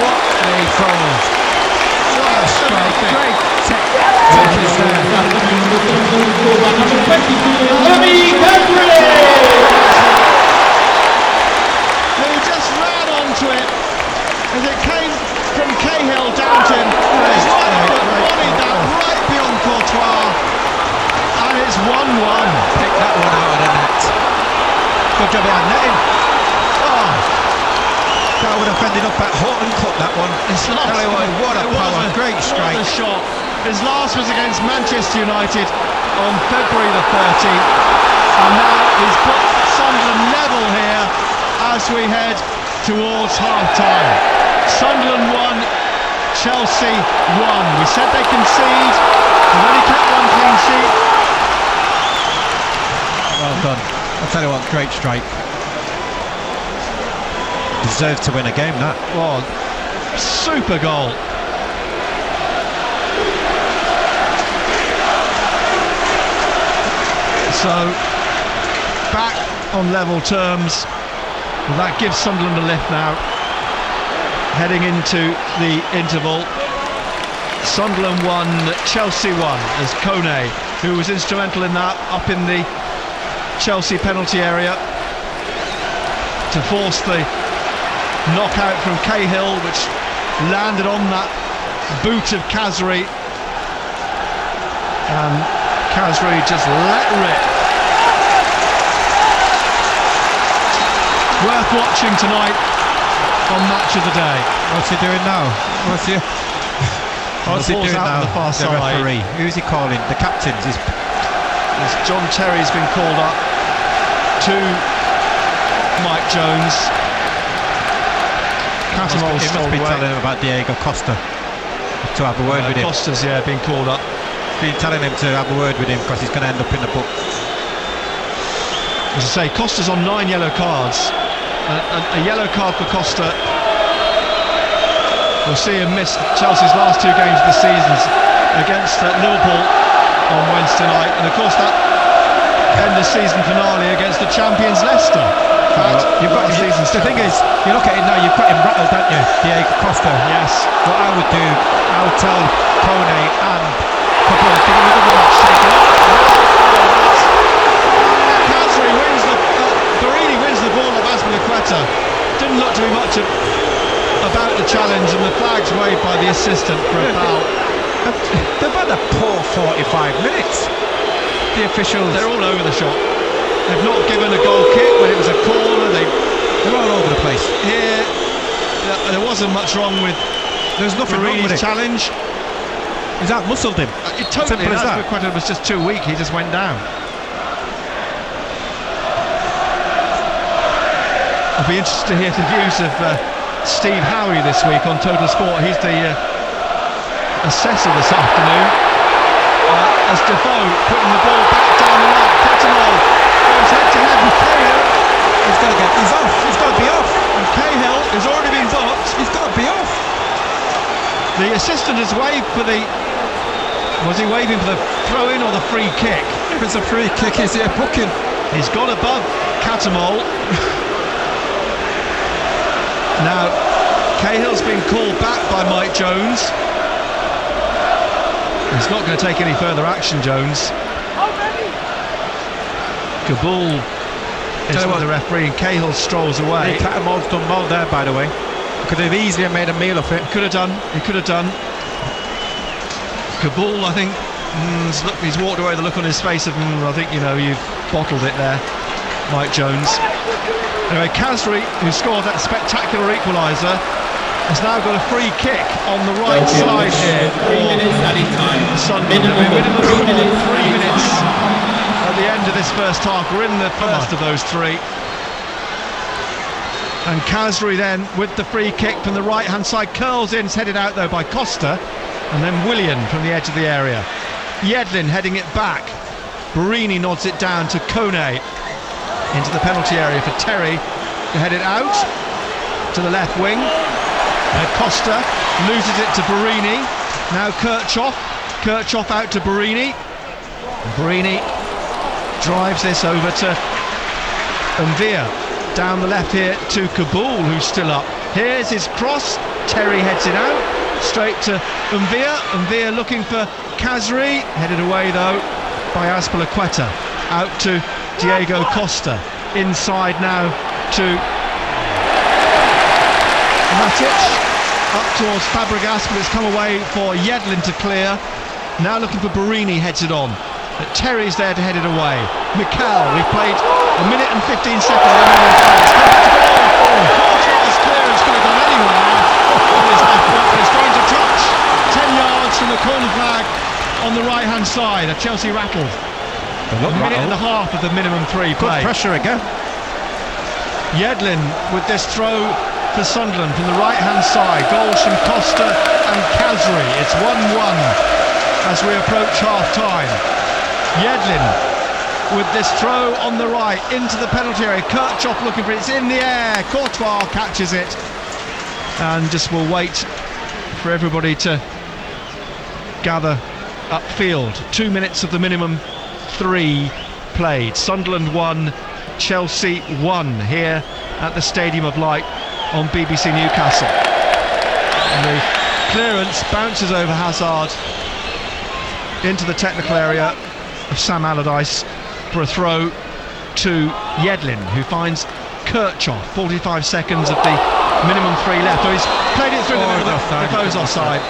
what a goal! What a strike! Great touches there. He just ran onto it as it came from Cahill down to him. His right foot bodied that right beyond Courtois, and it's 1-1. Pick that one out of the net. Good job behind netting. That would have ended up at Horton Cup, that one. What a power, great strike. What a shot. His last was against Manchester United on February the 13th, and now he's put Sunderland level here as we head towards half-time. Sunderland 1, Chelsea 1. We said they concede, they've only kept one clean sheet. Well done. I'll tell you what, great strike. Deserved to win a game, that. Oh, super goal. So, back on level terms. Well, that gives Sunderland a lift now. Heading into the interval. Sunderland 1, Chelsea 1, as Kone, who was instrumental in that, up in the Chelsea penalty area to force the knockout from Cahill, which landed on that boot of Khazri, and Khazri just let rip. Worth watching tonight on Match of the Day. What's he doing now? What's he doing now? The far the side. referee. Who's he calling? The captains. As John Terry's been called up to Mike Jones. He must be telling him about Diego Costa to have a word with him. Costa's been called up. Been telling him to have a word with him because he's going to end up in the book. As I say, Costa's on 9 yellow cards. A yellow card for Costa. We'll see him miss Chelsea's last 2 games of the season against Liverpool on Wednesday night, and of course that end of season finale against the champions Leicester. The thing is, you look at it now, you've got him rattled, don't you, Diego Costa? Yes. What I would do, I would tell Kone and Kabul, give him another one, shake it up. Khazri wins Barini wins the ball of Azpilicueta. Didn't look to be much about the challenge, and the flag's waved by the assistant for a foul. They've had a poor 45 minutes. The officials, they're all over the shop. They've not given a goal kick when it was a corner. They're all over the place. Here, there wasn't much wrong with. There's nothing wrong with it. Challenge. He's out muscled him. Totally. Azpilicueta was just too weak. He just went down. I'll be interested to hear the views of Steve Howie this week on Total Sport. He's the assessor this afternoon. As Defoe putting the ball back down the line. Catamol goes head to head with Cahill. He's off. He's got to be off. And Cahill has already been booked. He's got to be off. The assistant has waved for the. Was he waving for the throw-in or the free kick? If it's a free kick, is it a booking? He's gone above Catamol. Now, Cahill's been called back by Mike Jones. He's not going to take any further action, Jones. Kabul is with the referee, and Cahill strolls away. Catamol's done well there, by the way. Could have easily made a meal of it. He could have done. Kabul, I think, He's walked away with the look on his face of, I think, you've bottled it there, Mike Jones. Anyway, Khazri, who scored that spectacular equaliser, has now got a free kick on the right side here for Sunderland. Minimum 3 minutes at the end of this first half. We're in the first of those three. And Khazri then, with the free kick from the right-hand side, curls in. It's headed out, though, by Costa. And then Willian from the edge of the area. Yedlin heading it back. Barini nods it down to Kone. Into the penalty area for Terry to head it out to the left wing. Costa loses it to Barini. Now Kirchhoff out to Barini. Barini drives this over to Mvia. Down the left here to Kabul, who's still up. Here's his cross. Terry heads it out straight to Mvia. Mvia looking for Khazri. Headed away though by Azpilicueta. Out to Diego Costa. Inside now to Matic. Up towards Fabregas, but it's come away for Yedlin to clear. Now looking for Barini, heads it on. But Terry's there to head it away. Mikel, we've played a minute and 15 seconds. Courtois' clearance could have gone anywhere. It's going to touch 10 yards from the corner flag on the right-hand side. A Chelsea rattled. A minute and a half of the minimum 3 play. Good pressure again. Yedlin with this throw for Sunderland from the right-hand side. Goals from Costa and Khazri. It's 1-1 as we approach half-time. Yedlin with this throw on the right into the penalty area. Kirchhoff looking for it. It's in the air. Courtois catches it. And just will wait for everybody to gather upfield. 2 minutes of the minimum 3 played. Sunderland 1, Chelsea 1 here at the Stadium of Light on BBC Newcastle. And the clearance bounces over Hazard into the technical area of Sam Allardyce for a throw to Yedlin, who finds Kirchhoff. 45 seconds of the minimum 3 left. So he's played it through the middle of the goes offside.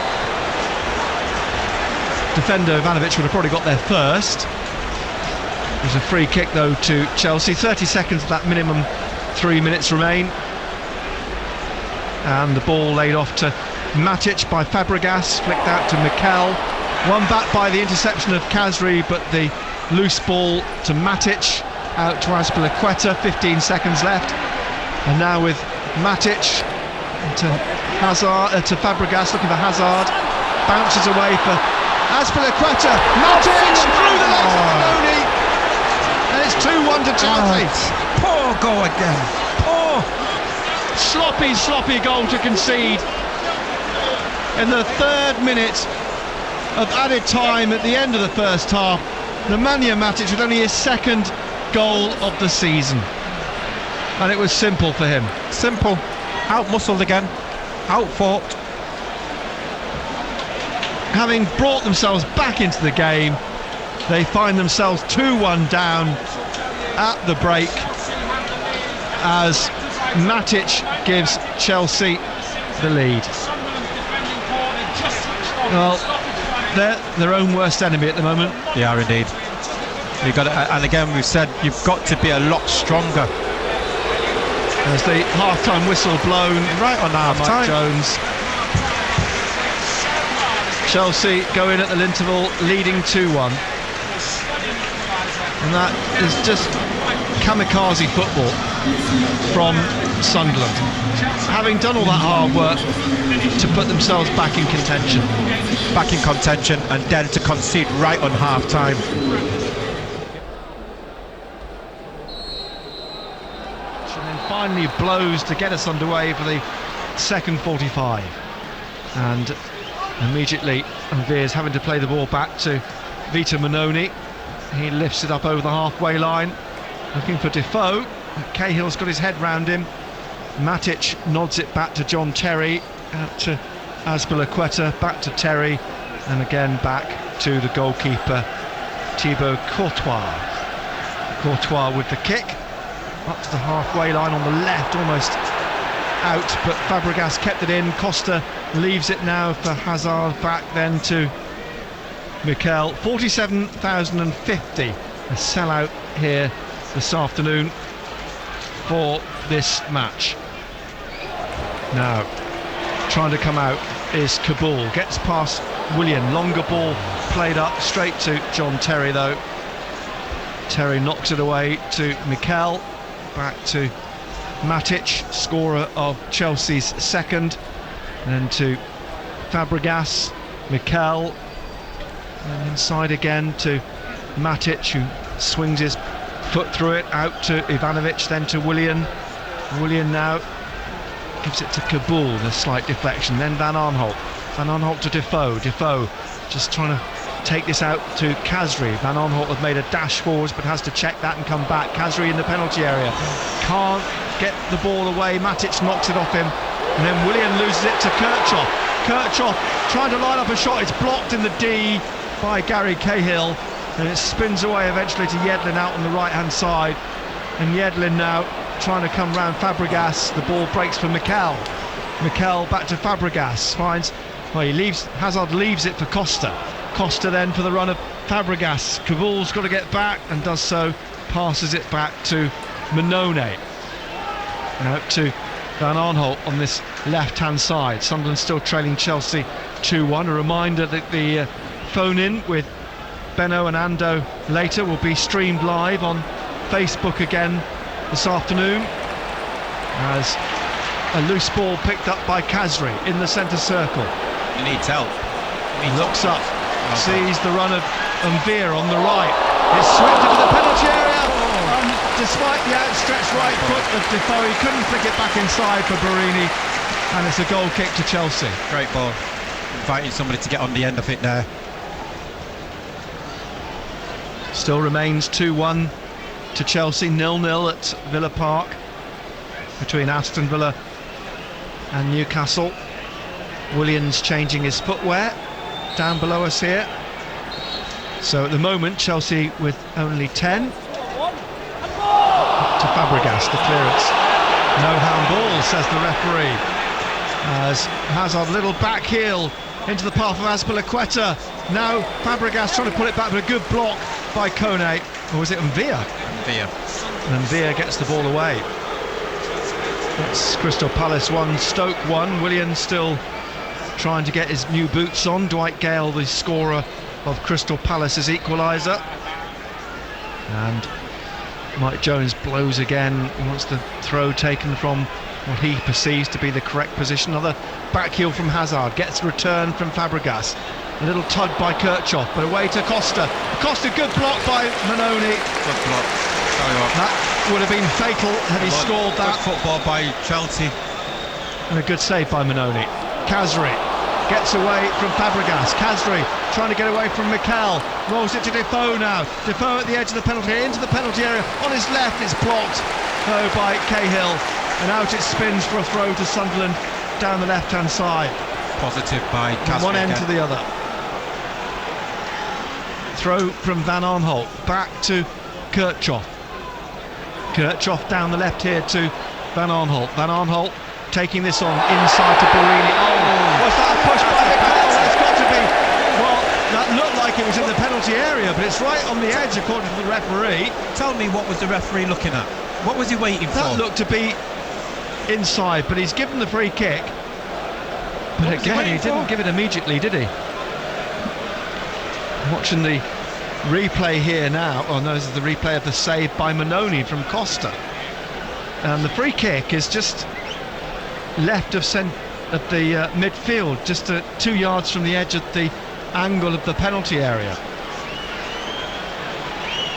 Defender Ivanovic would have probably got there first. There's a free kick though to Chelsea. 30 seconds of that minimum 3 minutes remain. And the ball laid off to Matic by Fabregas, flicked out to Mikel. One back by the interception of Khazri, but the loose ball to Matic, out to Azpilicueta. 15 seconds left. And now with Matic to Hazard, to Fabregas, looking for Hazard. Bounces away for Azpilicueta. Matic through the legs of Maloney. And it's 2-1 to Chelsea. Poor goal again. Poor. Sloppy goal to concede in the 3rd minute of added time at the end of the first half. Nemanja Matic with only his 2nd goal of the season, and it was simple for him. Simple. Out-muscled again. Out-fought. Having brought themselves back into the game, they find themselves 2-1 down at the break as Matic gives Chelsea the lead. Well, they're their own worst enemy at the moment. They are indeed. You've got to, and again we've said you've got to be a lot stronger. There's the half-time whistle blown right on half-time. Mike Jones. Chelsea go in at the interval leading 2-1. And that is just kamikaze football from Sunderland, having done all that hard work to put themselves back in contention. Back in contention, and then to concede right on half-time. And then finally blows to get us underway for the second 45. And immediately Veers having to play the ball back to Vita Manoni. He lifts it up over the halfway line, looking for Defoe. Cahill's got his head round him. Matic nods it back to John Terry, out to Azpilicueta, back to Terry, and again back to the goalkeeper Thibaut Courtois. Courtois with the kick up to the halfway line on the left, almost out, but Fabregas kept it in. Costa leaves it now for Hazard, back then to Mikel. 47,050, a sellout here this afternoon for this match. Now, trying to come out is Kabul. Gets past Willian. Longer ball played up straight to John Terry, though. Terry knocks it away to Mikel. Back to Matic, scorer of Chelsea's second. And then to Fabregas. Mikel. And inside again to Matic, who swings his foot through it. Out to Ivanovic, then to Willian. Willian now gives it to Kabul, a slight deflection. Then Van Aanholt. Van Aanholt to Defoe. Defoe just trying to take this out to Khazri. Van Aanholt has made a dash forwards but has to check that and come back. Khazri in the penalty area. Can't get the ball away. Matic knocks it off him. And then Willian loses it to Kirchhoff. Kirchhoff trying to line up a shot. It's blocked in the D by Gary Cahill. And it spins away eventually to Yedlin out on the right-hand side. And Yedlin now trying to come round Fabregas. The ball breaks for Mikel. Mikel back to Fabregas. Finds, well, Hazard leaves it for Costa. Costa then for the run of Fabregas. Kabul's got to get back and does so. Passes it back to Manone. Now to Van Aanholt on this left-hand side. Sunderland still trailing Chelsea 2-1. A reminder that the phone-in with Benno and Ando later will be streamed live on Facebook again this afternoon, as a loose ball picked up by Khazri in the centre circle. He needs help. He looks up, sees the run of Mvir on the right. It's swept into the penalty area, and despite the outstretched right foot of Defoe, he couldn't flick it back inside for Barini, and it's a goal kick to Chelsea. Great ball. Inviting somebody to get on the end of it there. Still remains 2-1 to Chelsea, 0-0 at Villa Park between Aston Villa and Newcastle. Williams changing his footwear down below us here. So at the moment Chelsea with only 10. To Fabregas, the clearance. No handball, says the referee. As Hazard, a little back heel into the path of Azpilicueta. Now Fabregas trying to put it back, but a good block by Kone. Or was it Mvir? Mvir. And Mvir gets the ball away. That's Crystal Palace 1, Stoke 1. Willian still trying to get his new boots on. Dwight Gale, the scorer of Crystal Palace's equaliser. And Mike Jones blows again. He wants the throw taken from what he perceives to be the correct position. Another back heel from Hazard. Gets the return from Fabregas. A little tug by Kirchhoff, but away to Costa. Costa, good block by Manone. Good block. That would have been fatal had he scored that. Good football by Chelsea. And a good save by Manone. Khazri gets away from Fabregas. Khazri trying to get away from Mikel. Rolls it to Defoe now. Defoe at the edge of the penalty, into the penalty area. On his left, it's blocked though by Cahill. And out it spins for a throw to Sunderland down the left-hand side. Positive by Khazri. One end to the other. Throw from Van Aanholt back to Kirchhoff. Kirchhoff down the left here to Van Aanholt. Van Aanholt taking this on inside to Barini. Oh, was that a push by Mikel? That's got to be. Well, that looked like it was in the penalty area, but it's right on the edge according to the referee. Tell me, what was the referee looking at? What was he waiting for? That looked to be inside, but he's given the free kick. But again, he didn't give it immediately, did he? Watching the replay here now. Oh no, this is the replay of the save by Manone from Costa. And the free kick is just left of the midfield, just 2 yards from the edge of the angle of the penalty area.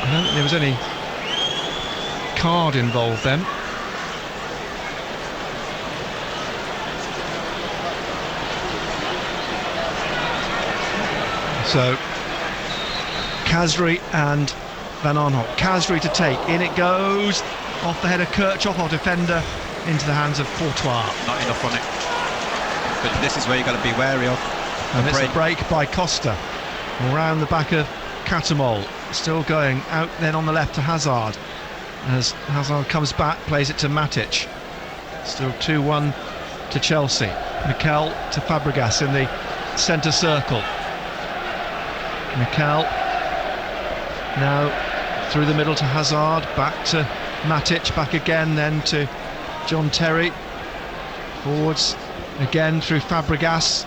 I don't think there was any card involved then. So Khazri and Van Aanholt. Khazri to take, in it goes, off the head of Kirchhoff, our defender, into the hands of Courtois. Not enough on it. But this is where you've got to be wary of. And it's a break by Costa. Around the back of Catamol. Still going, out then on the left to Hazard. As Hazard comes back, plays it to Matic. Still 2-1 to Chelsea. Mikel to Fabregas in the centre circle. Mikel now through the middle to Hazard, back to Matic, back again then to John Terry, forwards again through Fabregas.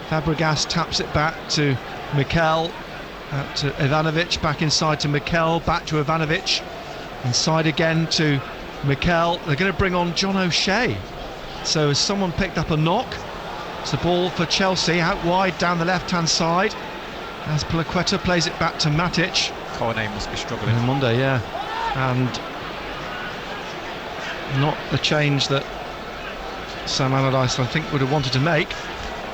Fabregas taps it back to Mikel, out to Ivanovic, back inside to Mikel, back to Ivanovic, inside again to Mikel. They're going to bring on John O'Shea, so has someone picked up a knock? It's the ball for Chelsea, out wide down the left hand side as Palaqueta plays it back to Matic. Cornet must be struggling. Monday, yeah, and not the change that Sam Allardyce I think would have wanted to make.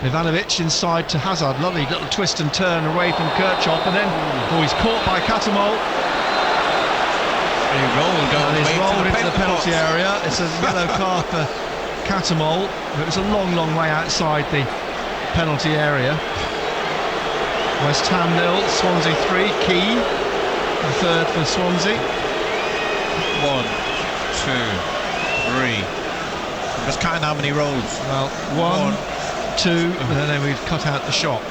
Ivanovic inside to Hazard, lovely little twist and turn away from Kirchhoff, and then he's caught by Catamol. And he rolled And he's rolled into the penalty box. area. It's a yellow card for Catamol. It was a long, long way outside the penalty area. West Ham 0, Swansea 3. Key, the third for Swansea. 1, 2, 3. I'm just counting how many rolls. Well, 1, 2, and then we've cut out the shot.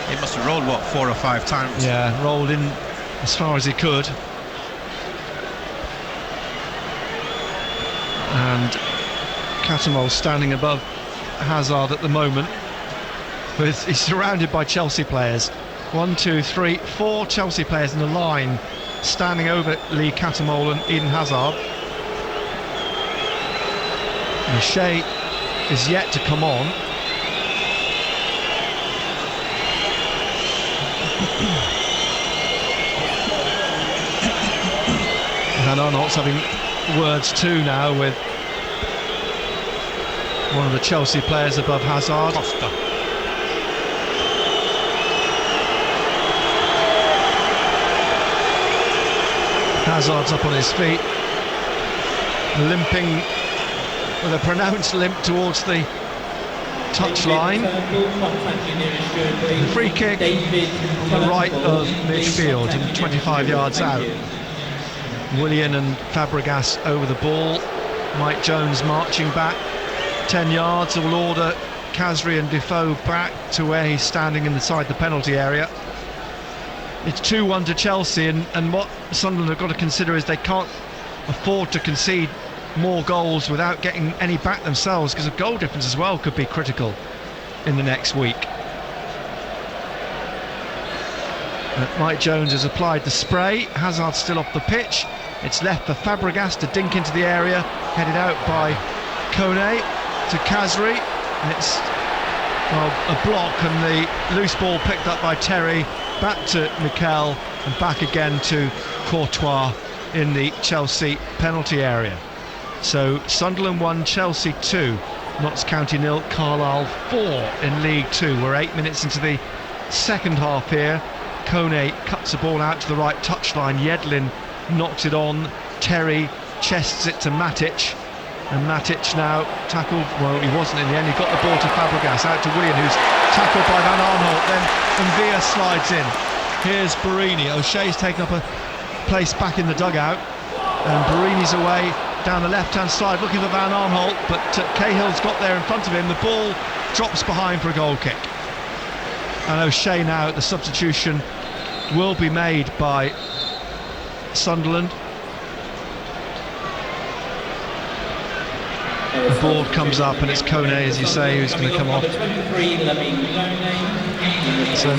He must have rolled, what, 4 or 5 times? Yeah, rolled in as far as he could. And Catamol standing above Hazard at the moment. He's surrounded by Chelsea players. 1, 2, 3, 4 Chelsea players in a line standing over Lee Catamol and Eden Hazard. O'Shea is yet to come on. Van Arnold's having words too now with one of the Chelsea players above Hazard. Costa. Hazard's up on his feet, limping with a pronounced limp towards the touchline. The free kick on the right of midfield and 25 yards out. Willian and Fabregas over the ball. Mike Jones marching back 10 yards. Will order Khazri and Defoe back to where he's standing inside the penalty area. It's 2-1 to Chelsea, and what Sunderland have got to consider is they can't afford to concede more goals without getting any back themselves, because a goal difference as well could be critical in the next week. Mike Jones has applied the spray. Hazard still off the pitch. It's left for Fabregas to dink into the area, headed out by Kone to Khazri, and it's a block, and the loose ball picked up by Terry, back to Mikel and back again to Courtois in the Chelsea penalty area. So Sunderland 1, Chelsea 2, Notts County 0, Carlisle 4 in League 2. We're 8 minutes into the second half here. Kone cuts the ball out to the right touchline. Yedlin knocks it on. Terry chests it to Matic, and Matic now tackled. Well, he wasn't in the end. He got the ball to Fabregas, out to Willian, who's tackled by Van Arnold. Then Mvia slides in. Here's Barini. O'Shea's taken up a place back in the dugout, and Barini's away down the left-hand side looking for Van Arnold, but Cahill's got there in front of him. The ball drops behind for a goal kick, and O'Shea now, the substitution will be made by Sunderland. The board comes up and it's Kone, as you say, who's going to come off. So I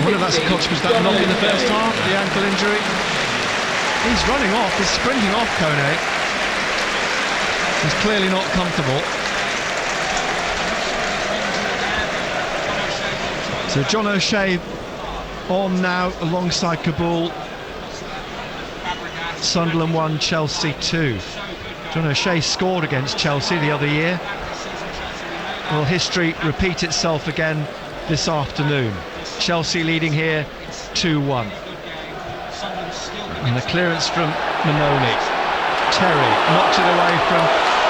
wonder if that's a coach, was that knock in the first half, the ankle injury? He's running off, he's sprinting off, Kone. He's clearly not comfortable. So John O'Shea on now alongside Kabul. Sunderland 1, Chelsea 2. John O'Shea scored against Chelsea the other year. Will history repeat itself again this afternoon? Chelsea leading here 2-1. And the clearance from Manoni. Terry knocks it away from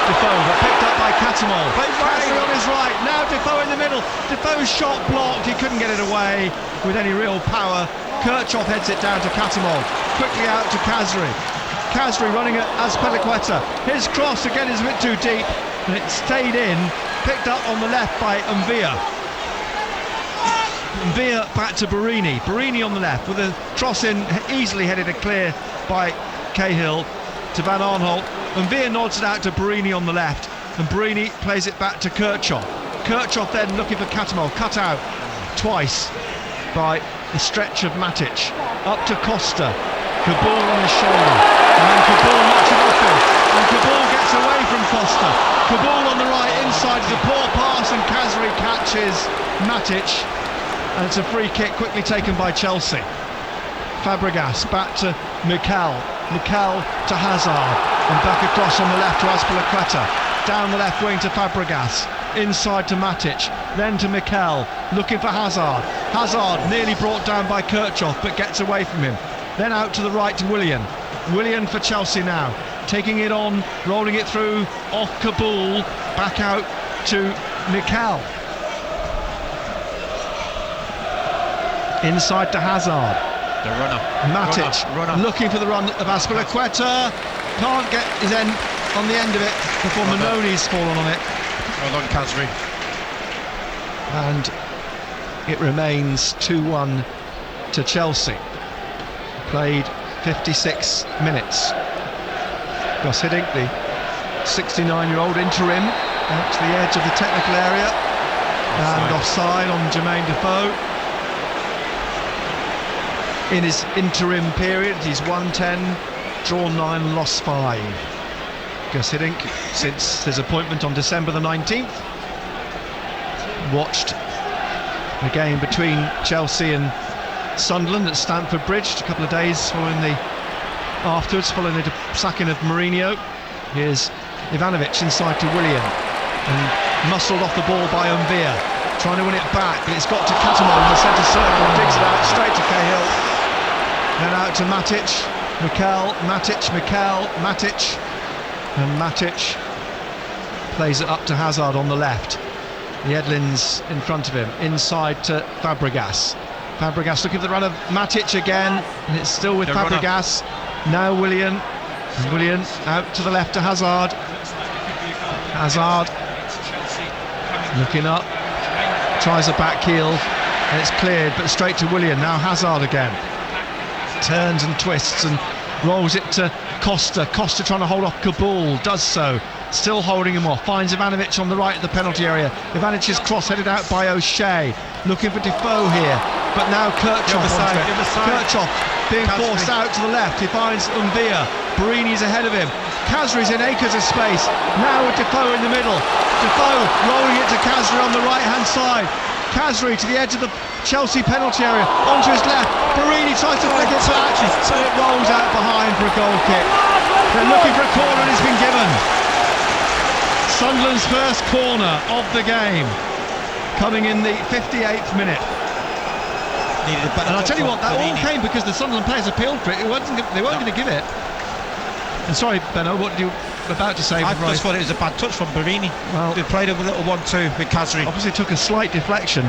Defoe, but picked up by Catamol. Khazri on his right, now Defoe in the middle. Defoe's shot blocked, he couldn't get it away with any real power. Kirchhoff heads it down to Catamol. Quickly out to Khazri. Khazri running at Azpilicueta. His cross again is a bit too deep, and it stayed in, picked up on the left by Mvia. Veer back to Barini. Barini on the left with a cross in, easily headed a clear by Cahill to Van Arnholt. And Veer nods it out to Barini on the left. And Barini plays it back to Kirchhoff. Kirchhoff then looking for Catamol, cut out twice by the stretch of Matic. Up to Costa. Kabul on his shoulder. And then Kabul knocks it off him. And Kabul gets away from Costa. Kabul on the right inside is a poor pass, and Kazri catches Matic. And it's a free kick quickly taken by Chelsea. Fabregas back to Mikel. Mikel to Hazard. And back across on the left to Azpilicueta. Down the left wing to Fabregas. Inside to Matic. Then to Mikel. Looking for Hazard. Hazard nearly brought down by Kirchhoff, but gets away from him. Then out to the right to Willian. Willian for Chelsea now. Taking it on, rolling it through, off Kabul. Back out to Mikel. Inside to Hazard. The runner. Matic runner. looking for the run of Azpilicueta. Can't get his end on the end of it before Manoni's fallen on it. Well done, Kazri. And it remains 2-1 to Chelsea. Played 56 minutes. Gus Hiddink, the 69-year-old interim, out to the edge of the technical area. And offside on Jermaine Defoe. In his interim period, he's won 10, drawn 9, lost 5. Gus Hiddink, since his appointment on December the 19th, watched the game between Chelsea and Sunderland at Stamford Bridge a couple of days following the sacking of Mourinho. Here's Ivanovic inside to Willian, and muscled off the ball by Veer, trying to win it back, but it's got to Catamol in the centre circle and digs it out straight to Cahill. Then out to Matic, Mikel, Matic, Mikel, Matic, and Matic plays it up to Hazard on the left. The Edlin's in front of him, inside to Fabregas. Fabregas looking for the run of Matic again, and it's still with Fabregas. Now Willian. Willian out to the left to Hazard. Hazard looking up, tries a back heel, and it's cleared, but straight to Willian. Now Hazard again. Turns and twists and rolls it to Costa. Costa trying to hold off Kabul, does so. Still holding him off. Finds Ivanovic on the right of the penalty area. Ivanovic's cross headed out by O'Shea. Looking for Defoe here. But now Kirchhoff onto it. Kirchhoff being forced out to the left. He finds Veer. Barini's ahead of him. Kazri's in acres of space. Now with Defoe in the middle. Defoe rolling it to Kazri on the right hand side. Kazri to the edge of the Chelsea penalty area, onto his left. Barini tries to flick it back, so it rolls out behind for a goal kick. They're looking for a corner and it's been given. Sunderland's first corner of the game, coming in the 58th minute. And I'll tell you what, that all came because the Sunderland players appealed for it. They weren't going to give it. And sorry, Benno, what did you about to say? I just thought it was a bad touch from Barini. Well, they played a little 1-2 with Kazri. Obviously took a slight deflection,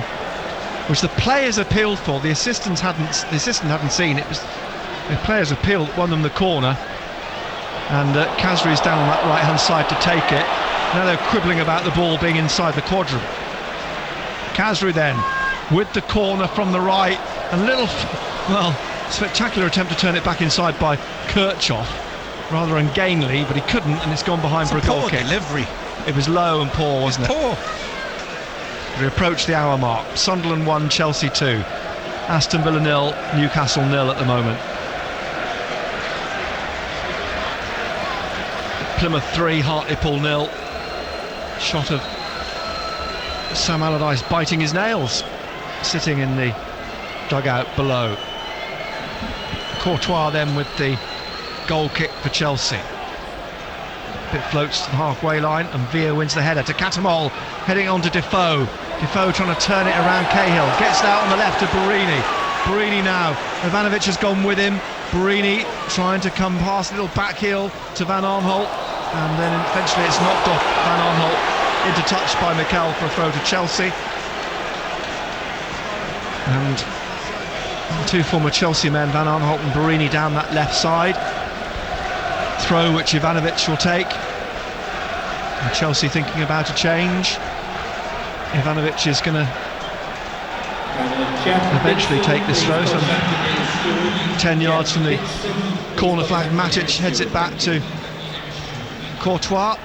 which the players appealed for. The assistant hadn't seen it. Was the players appealed, won them the corner, and Kazri's down on that right hand side to take it. Now they're quibbling about the ball being inside the quadrant. Kazri then with the corner from the right, and spectacular attempt to turn it back inside by Kirchhoff, rather ungainly, but he couldn't, and it's gone behind for a goal kick. Delivery. It was low and poor, wasn't it? Poor. We approached the hour mark. Sunderland 1, Chelsea 2. Aston Villa 0, Newcastle 0 at the moment. Plymouth 3, Hartlepool 0. Shot of Sam Allardyce biting his nails, sitting in the dugout below. Courtois then with the goal kick for Chelsea. It floats to the halfway line, and Veer wins the header to Catamol, heading on to Defoe. Defoe trying to turn it around Cahill, gets it out on the left to Barini. Barini now, Ivanovic has gone with him. Barini trying to come past a little back heel to Van Arnholt, and then eventually it's knocked off Van Arnholt into touch by Mikel for a throw to Chelsea. And two former Chelsea men, Van Arnholt and Barini, down that left side. Throw which Ivanovic will take. And Chelsea thinking about a change. Ivanovic is going to eventually take this throw. Some 10 yards from the corner flag. Matic heads it back to Courtois.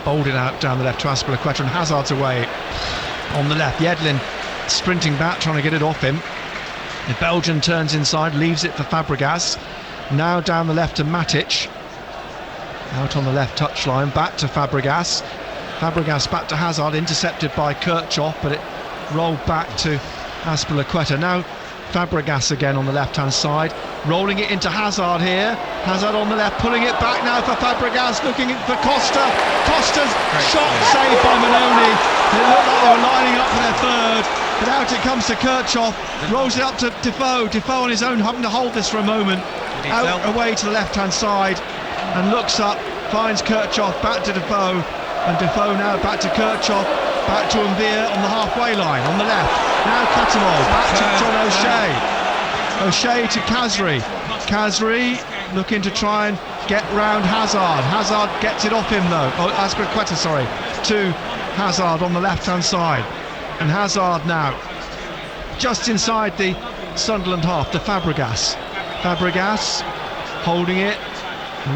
Bowled it out down the left to Azpilicueta, and Hazard's away on the left. Yedlin sprinting back, trying to get it off him. The Belgian turns inside, leaves it for Fabregas. Now down the left to Matic. Out on the left touchline, back to Fabregas. Fabregas back to Hazard, intercepted by Kirchhoff, but it rolled back to Azpilicueta. Now Fabregas again on the left-hand side, rolling it into Hazard here. Hazard on the left, pulling it back now for Fabregas, looking for Costa. Costa's shot saved by Manoni. It looked like they were lining up for their third, but out it comes to Kirchhoff, rolls it up to Defoe. Defoe on his own, having to hold this for a moment. Out away to the left-hand side, and looks up, finds Kirchhoff, back to Defoe, and Defoe now back to Kirchhoff, back to Mvia on the halfway line, on the left. Now Catamol, back to John O'Shea. O'Shea to Khazri. Khazri looking to try and get round Hazard. Hazard gets it off him though. Oh, Azpilicueta, sorry. To Hazard on the left-hand side. And Hazard now just inside the Sunderland half, to Fabregas. Fabregas holding it.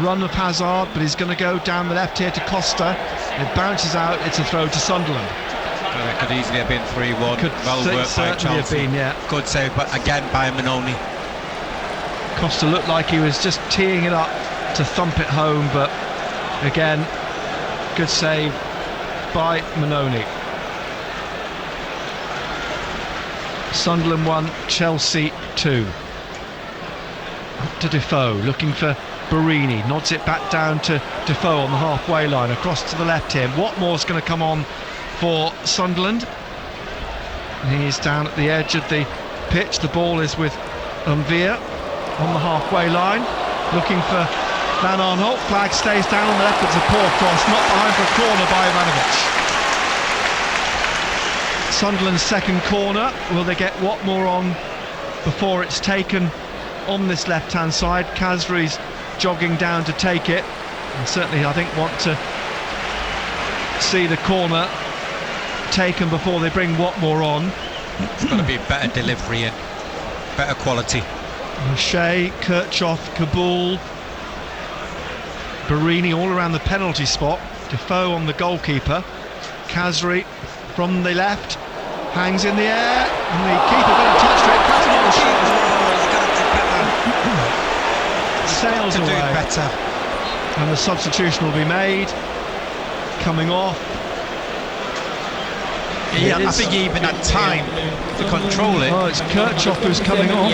Run of Hazard, but he's going to go down the left here to Costa. It bounces out, it's a throw to Sunderland. Well, it could easily have been 3-1. Could well worked by certainly have been, yeah. Good save, but again by Manoni. Costa looked like he was just teeing it up to thump it home, but again, good save by Manoni. Sunderland 1, Chelsea 2. Up to Defoe, looking for Barini, nods it back down to Defoe on the halfway line, across to the left here. Watmore's going to come on for Sunderland. He's down at the edge of the pitch. The ball is with Mvia on the halfway line, looking for Van Aanholt. Flag stays down on the left. It's a poor cross, not behind for a corner by Ivanovic. Sunderland's second corner. Will they get Watmore on before it's taken on this left-hand side? Khazri's jogging down to take it, and certainly I think want to see the corner taken before they bring Watmore on. It's got to be better delivery and better quality. O'Shea, Kirchhoff, Kabul, Barini all around the penalty spot. Defoe on the goalkeeper. Khazri from the left, hangs in the air, and the keeper got a touch to it. Sails away, better. and the substitution will be made. Coming off. Yeah, I think he even had time to control it. Oh, it's Kirchhoff who's coming off.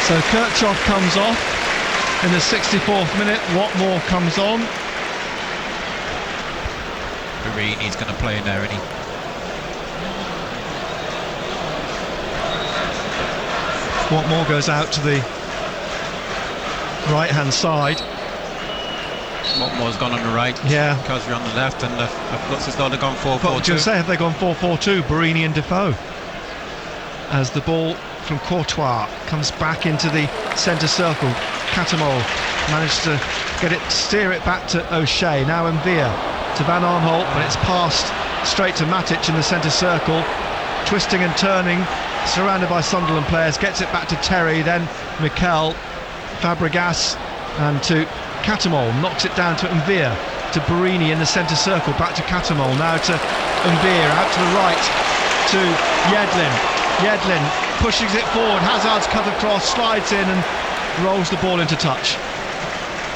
So Kirchhoff comes off in the 64th minute. Watmore comes on. Barini's going to play in there, isn't he? Watmore goes out to the right-hand side. Watmore's gone on the right. Yeah. Khazri on the left, and it looks as though they've gone 4-4-2. What was going to say, have they gone 4-4-2? Barini and Defoe. As the ball from Courtois comes back into the centre circle. Catamol managed to steer it back to O'Shea. Now Mvia to Van Aanholt, but it's passed straight to Matic in the centre circle. Twisting and turning, surrounded by Sunderland players, gets it back to Terry, then Mikel, Fabregas, and to Catamol, knocks it down to Mvia, to Barini in the centre circle, back to Catamol, now to Mvia, out to the right to Yedlin pushes it forward, Hazard's cut across, slides in and rolls the ball into touch.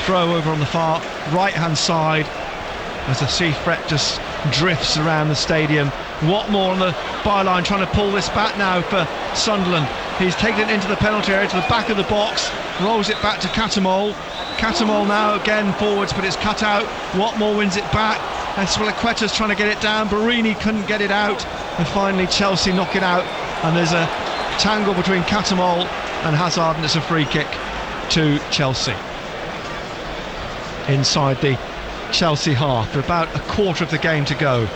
Throw over on the far right hand side as the sea threat just drifts around the stadium. Watmore on the byline trying to pull this back now for Sunderland. He's taken it into the penalty area to the back of the box, rolls it back to Catamol. Catamol now again forwards, but it's cut out. Watmore wins it back. Azpilicueta's trying to get it down. Barini couldn't get it out, and finally Chelsea knock it out. And there's a tangle between Catamol and Hazard, and it's a free kick to Chelsea inside the Chelsea half. About a quarter of the game to go.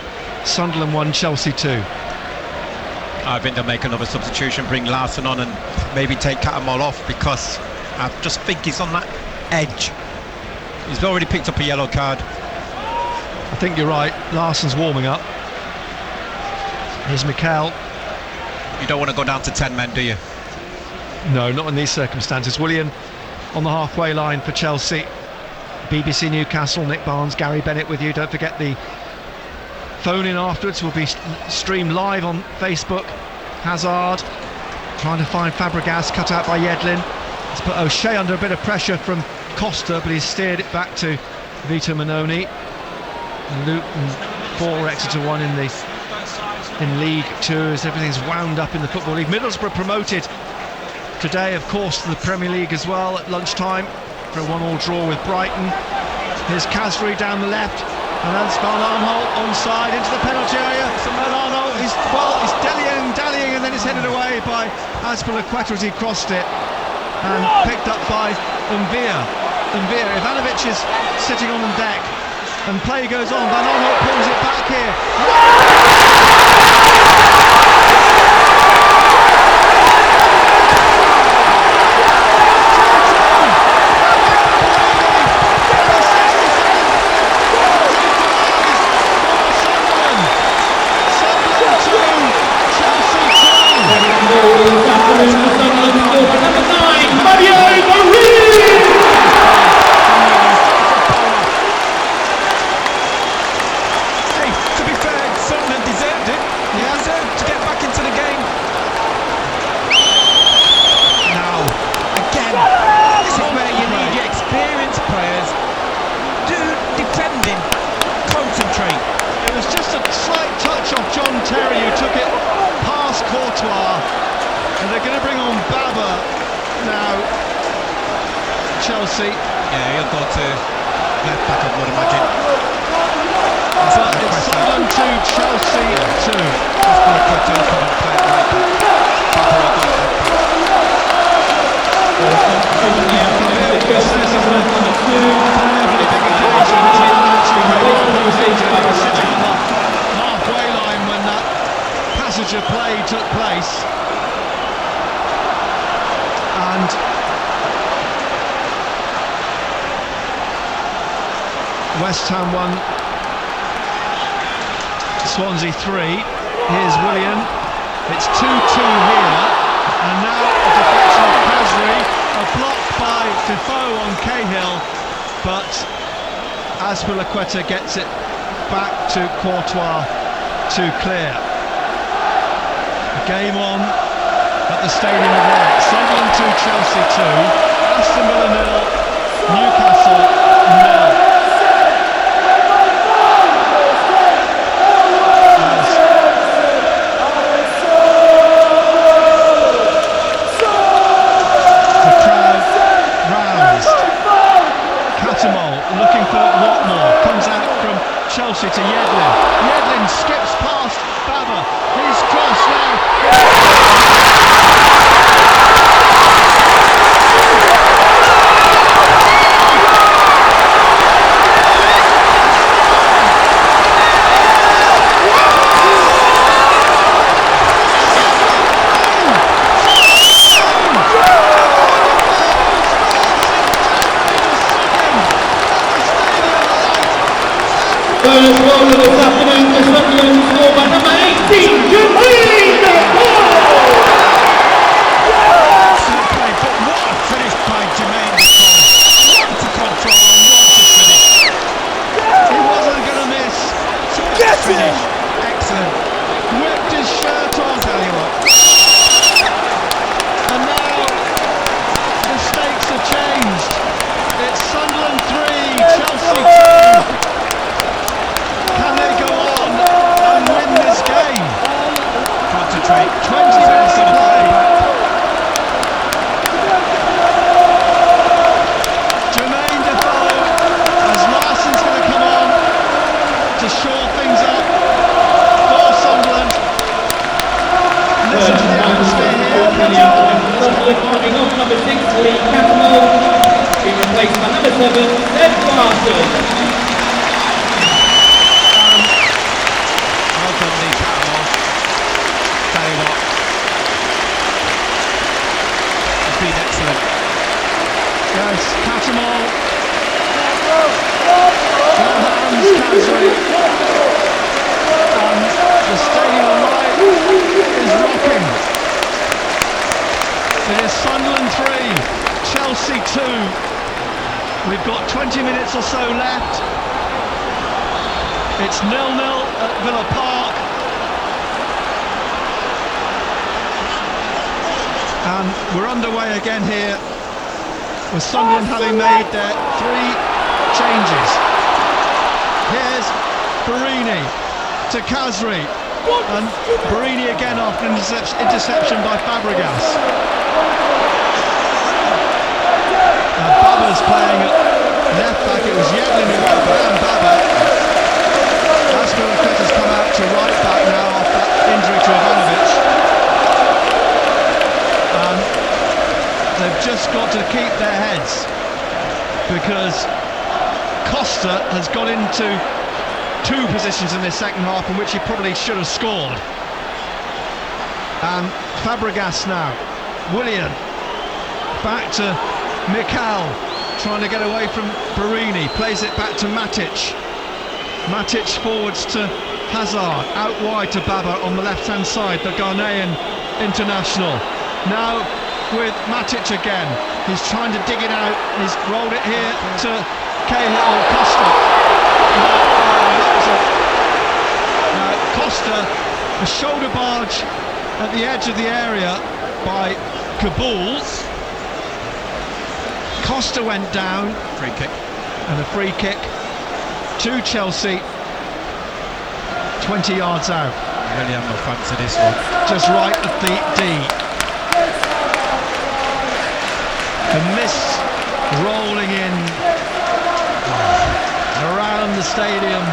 Sunderland 1, Chelsea 2. I think they'll make another substitution, bring Larsson on and maybe take Catamol off, because I just think he's on that edge. He's already picked up a yellow card. I think you're right. Larsson's warming up. Here's Mikel. You don't want to go down to 10 men, do you? No, not in these circumstances. Willian on the halfway line for Chelsea. BBC Newcastle, Nick Barnes, Gary Bennett with you. Don't forget the phone in afterwards will be streamed live on Facebook. Hazard trying to find Fabregas, cut out by Yedlin. He's put O'Shea under a bit of pressure from Costa, but he's steered it back to Vito Mannoni. Luton 4, Exeter 1 in League 2 as everything's wound up in the Football League. Middlesbrough promoted today, of course, to the Premier League as well at lunchtime for a 1-1 draw with Brighton. Here's Kasri down the left, and that's Van Aanholt onside into the penalty area. Van Aanholt is dallying, and then it's headed away by Azpilicueta as he crossed it, and picked up by Umvir. Ivanovic is sitting on the deck, and play goes on. Van Aanholt pulls it back here. Chelsea. Yeah, he'll go to left back, I would imagine. But it's Sunderland 2, Chelsea 2. Halfway line when that passage of play took place, and West Ham 1, Swansea 3. Here's Willian. It's 2-2 here, and now a deflection of Kasri, a block by Defoe on Cahill, but Azpilicueta gets it back to Courtois to clear. Game on at the Stadium of Light. Sunderland 2, Chelsea 2. Aston Villa 0, Newcastle 0. Looking for Watmore, comes out from Chelsea to Yedlin. Yedlin skips past Baba. His cross First goal of this afternoon for Sunderland, scored by number 18, Jermaine Defoe! But what a finish by Jermaine Defoe. One to control and one to finish. He wasn't going to miss. Finish. Excellent. Whipped his shirt on. Tell you what. And now the stakes have changed. It's Sunderland 3, Chelsea 2. Can they go on and win this game? Concentrate. 20 minutes to play. Jermaine Defoe, as Larsson's going to come on to shore things up for Sunderland. Listen to the atmosphere here. Sunderland coming off number 6, Lee Catamol, being replaced by number 7, Ed Larson. Been excellent. We've got 20 minutes or so left. It's 0-0 at Villa Park. And we're underway again here, with Sunderland having made their 3 changes. Here's Barini to Khazri, and Barini again after an interception by Fabregas. Baba's playing at left back. It was Yedlin who went down Baba. Azpilicueta's come out to right back now after that injury to Ivanovic. They've just got to keep their heads, because Costa has got into 2 positions in this second half in which he probably should have scored. And Fabregas now, Willian, back to Mikel, trying to get away from Barini, plays it back to Matic. Matic forwards to Hazard, out wide to Baba on the left-hand side, the Ghanaian international. Now with Matic again, he's trying to dig it out, he's rolled it here to Cahill or Costa. Costa, a shoulder barge at the edge of the area by Kabul. Costa went down. Free kick. And a free kick to Chelsea, 20 yards out. Really have no fancy this one. Just right at the D. The mist rolling in around the stadium,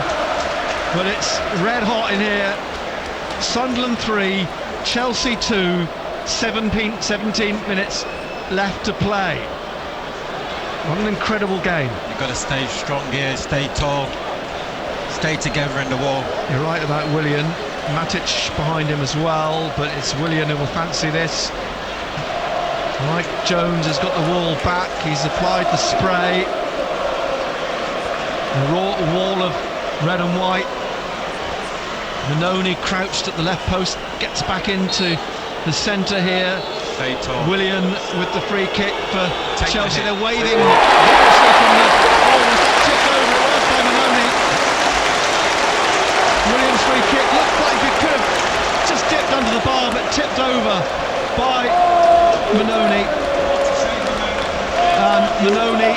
but it's red hot in here. Sunderland 3, Chelsea 2, 17 minutes left to play. What an incredible game. You've got to stay strong here, stay tall, stay together in the wall. You're right about Willian. Matic behind him as well, but it's Willian who will fancy this. Mike Jones has got the wall back, he's applied the spray. A wall of red and white. Minoni crouched at the left post, gets back into the centre here. Willian with the free kick for Chelsea. They're waving vigorously from the ball. Tipped over, it was by Minoni. Willian's free kick looked like it could have just dipped under the bar, but tipped over by Minoni. Minoni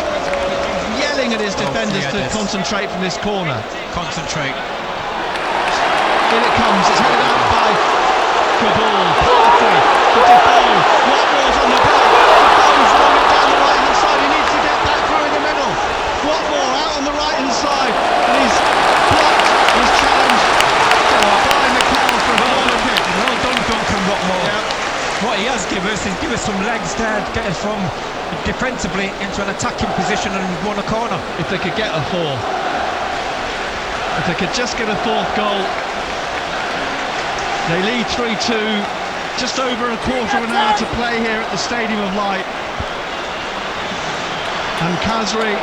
yelling at his defenders to concentrate from this corner. Concentrate. In it comes, it's headed out by Kabul. Partey to Defoe. Watmore's on the ball. Defoe's rolling it down the right hand side. He needs to get back through in the middle. Watmore out on the right hand side, and he's blocked his challenge by Mikel for a corner kick. Well done, Duncan Watmore. Yeah. What he has given us is give us some legs there, get us from defensively into an attacking position and won a corner. If they could get a fourth, if they could just get a 4th goal, they lead 3-2, just over a quarter of an hour to play here at the Stadium of Light. And Khazri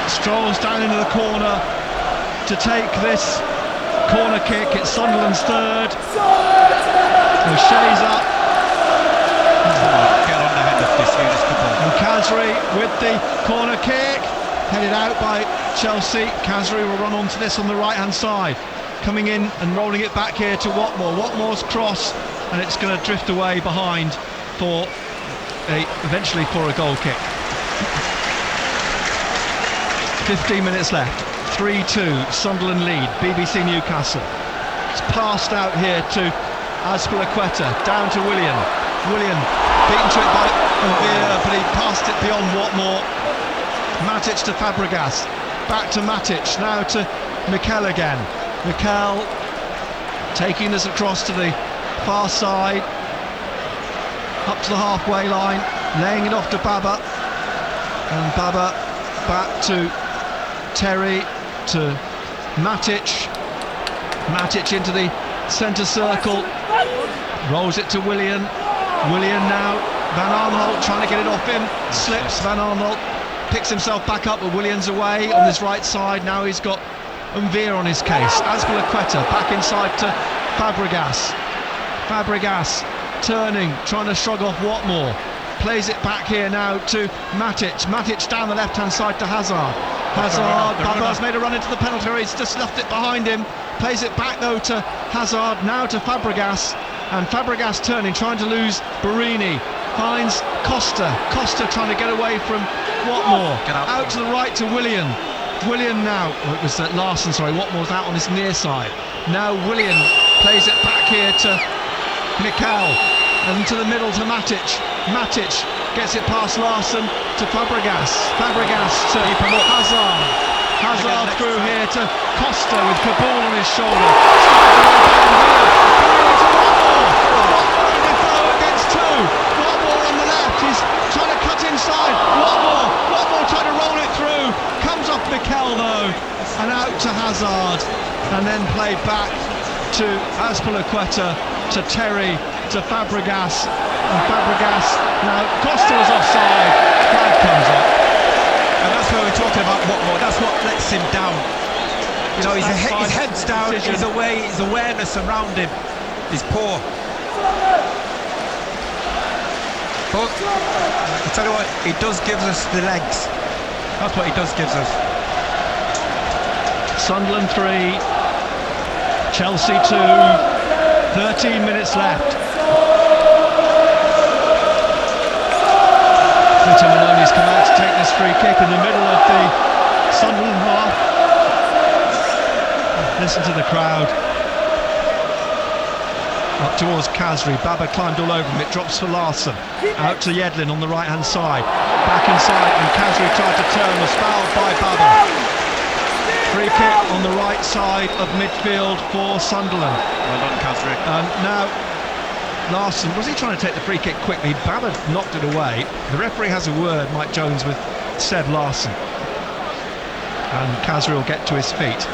strolls down into the corner to take this corner kick. It's Sunderland's 3rd. O'Shea's up. Get on the head of this couple. And Khazri with the corner kick, headed out by Chelsea. Khazri will run onto this on the right hand side, coming in and rolling it back here to Watmore. Watmore's cross, and it's going to drift away behind for eventually for a goal kick. 15 minutes left, 3-2, Sunderland lead, BBC Newcastle. It's passed out here to Azpilicueta, down to Willian. Willian beaten to it by Oviedo, but he passed it beyond Watmore. Matic to Fabregas, back to Matic, now to Mikel again. Mikel taking this across to the far side, up to the halfway line, laying it off to Baba, and Baba back to Terry, to Matic. Matic into the centre circle, rolls it to Willian. Willian now, Van Aanholt trying to get it off him, slips. Van Aanholt picks himself back up, but Willian's away on his right side. Now he's got Umvir on his case. Azpilicueta back inside to Fabregas. Fabregas turning, trying to shrug off Watmore, plays it back here now to Matic. Matic down the left-hand side to Hazard. Hazard, Baba's made a run into the penalty area, he's just left it behind him. Plays it back though to Hazard, now to Fabregas. And Fabregas turning, trying to lose Barini. Finds Costa. Costa trying to get away from Watmore. Out to the right to Willian. Willian now, it was Larson, sorry, Watmore's out on his near side. Now Willian plays it back here to Mikel. And to the middle to Matic. Matic gets it past Larson to Fabregas. Fabregas to Hazard. Hazard through here to Costa with Kaboul on his shoulder. Defoe against two. Watmore on the left. He's trying to cut inside. Watmore trying to roll it through. Comes off Mikel though. And out to Hazard. And then played back to Azpilicueta, to Terry, to Fabregas. And Fabregas, now Costa was offside. Flag comes up. And that's where we're talking about Watmore. That's what lets him down. You know, his head's down, his awareness around him is poor. But I tell you what, he does give us the legs. That's what he does gives us. Sunderland 3, Chelsea 2, 13 minutes left. Peter Maloney's come out to take this free kick in the middle of the Sunderland half. Listen to the crowd. Up towards Khazri. Baba climbed all over him. It drops for Larson. Out to Yedlin on the right hand side. Back inside, and Khazri tried to turn, was fouled by Baba. Free kick on the right side of midfield for Sunderland. Well done, Khazri. Now Larson, was he trying to take the free kick quickly? Baba knocked it away. The referee has a word, Mike Jones, with Seb Larson. And Khazri will get to his feet.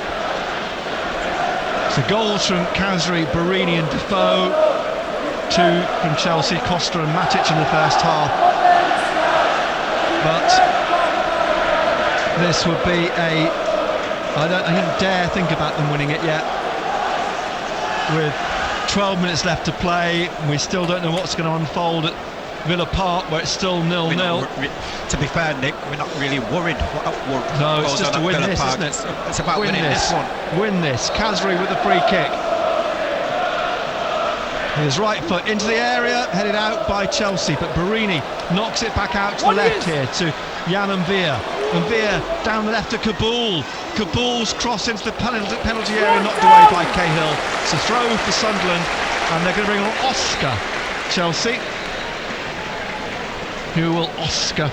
So goals from Khazri, Barini and Defoe. 2 from Chelsea, Costa and Matic in the first half. But this would be I don't dare think about them winning it yet. With 12 minutes left to play, we still don't know what's going to unfold at Villa Park, where it's still 0-0. To be fair, Nick, we're not really worried. No, it's just to win this, isn't it? It's about winning this one. Win this. Khazri with the free kick. His right foot into the area, headed out by Chelsea, but Barini knocks it back out to the left here to Jan Mvia. Mvia down the left to Kaboul. Kaboul's cross into the penalty area, knocked away by Cahill. It's a throw for Sunderland, and they're going to bring on Oscar. Chelsea, who will Oscar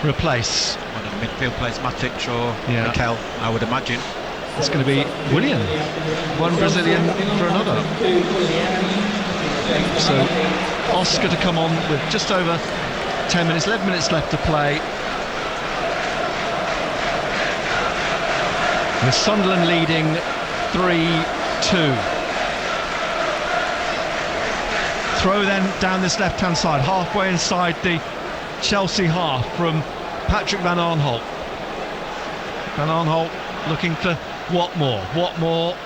replace? When the midfield plays Matic or Mikel, I would imagine. It's going to be Willian, one Brazilian for another. So Oscar to come on with just over 10 minutes, 11 minutes left to play. With Sunderland leading 3-2. Throw then down this left-hand side, halfway inside the Chelsea half from Patrick Van Aanholt. Van Aanholt looking for Watmore. Watmore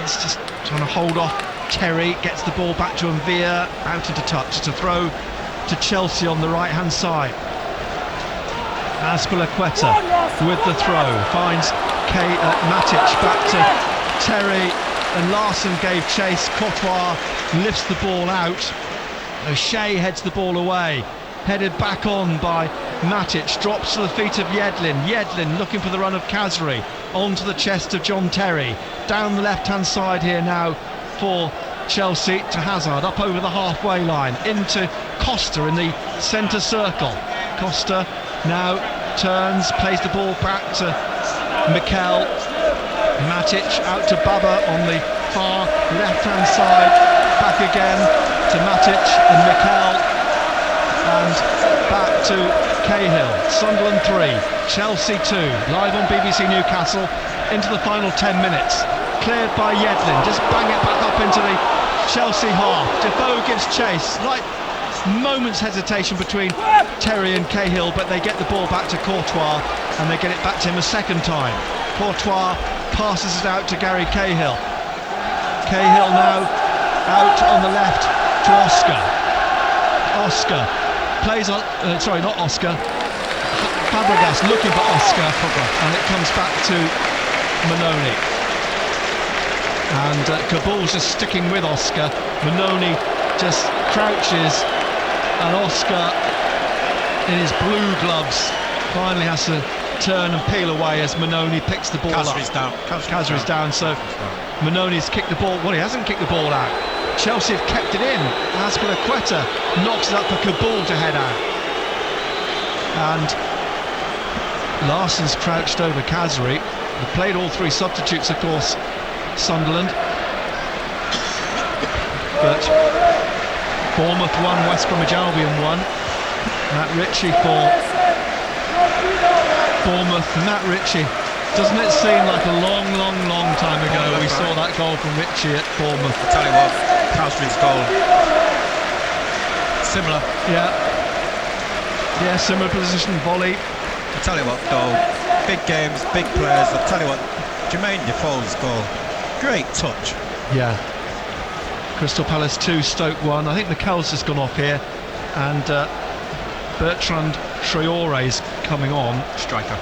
is just trying to hold off Terry, gets the ball back to Mvia, out into touch. It's a throw to Chelsea on the right-hand side. Azpilicueta with the throw, finds Matic back to Terry, and Larson gave chase. Courtois lifts the ball out. O'Shea heads the ball away, headed back on by Matic, drops to the feet of Yedlin. Yedlin looking for the run of Khazri, onto the chest of John Terry, down the left-hand side here now for Chelsea to Hazard, up over the halfway line, into Costa in the centre circle. Costa now turns, plays the ball back to Mikel. Matic out to Baba on the far left-hand side, back again to Matic and Mikel, and back to Cahill. Sunderland 3, Chelsea 2, live on BBC Newcastle, into the final 10 minutes. Cleared by Yedlin, just bang it back up into the Chelsea half. Defoe gives chase, like moments hesitation between Terry and Cahill, but they get the ball back to Courtois and they get it back to him a second time. Courtois passes it out to Gary Cahill. Cahill now out on the left to Oscar. Oscar plays on, sorry, not Oscar. Fabregas looking for Oscar, and it comes back to Mannone. And Kabul's just sticking with Oscar. Mannone just crouches, and Oscar, in his blue gloves, finally has to turn and peel away as Mannone picks the ball up. Kazri's down, so Mannone's kicked the ball. Well, he hasn't kicked the ball out. Chelsea have kept it in. Azpilicueta knocks it up for Kabul to head out. And Larsson's crouched over Kazri. They played all three substitutes, of course, Sunderland. But Bournemouth won, West Bromwich Albion won. Matt Ritchie for Bournemouth. Matt Ritchie, doesn't it seem like a long time ago we saw that goal from Ritchie at Bournemouth? I tell you what, Kazri's goal, similar. Yeah, similar position, volley. I tell you what though, big games, big players. I tell you what, Jermaine Defoe's goal, great touch. Yeah. Crystal Palace 2, Stoke 1. I think McKell's just gone off here, and Bertrand Traore's coming on. Striker.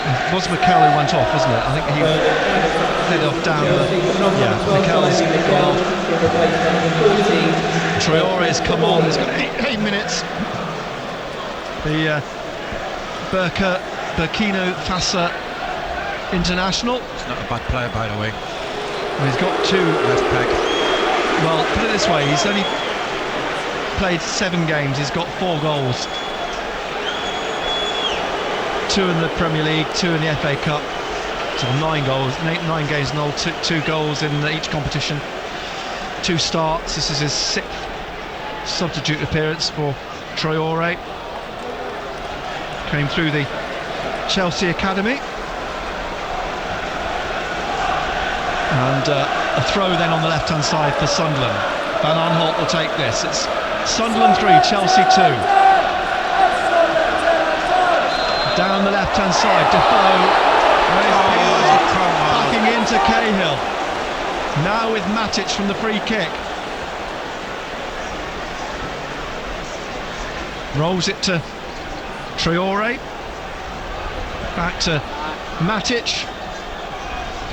It was McKell who went off, wasn't it? I think he headed off down the... Yeah, McKell's gone off. Traore's come on. He's got 8 minutes. The Burkina Faso international. He's not a bad player, by the way. Well, he's got 2 left peg. Well, put it this way, he's only played 7 games. He's got 4 goals. 2 in the Premier League, 2 in the FA Cup. So 9 goals, 9 games and all, 2 goals in each competition. 2 starts. This is his 6th substitute appearance for Traore. Came through the Chelsea Academy. And a throw then on the left-hand side for Sunderland. Van Aanholt will take this. It's Sunderland 3, Chelsea 2. Down the left-hand side, Defoe. Backing into Cahill. Now with Matic from the free kick. Rolls it to Traore. Back to Matic.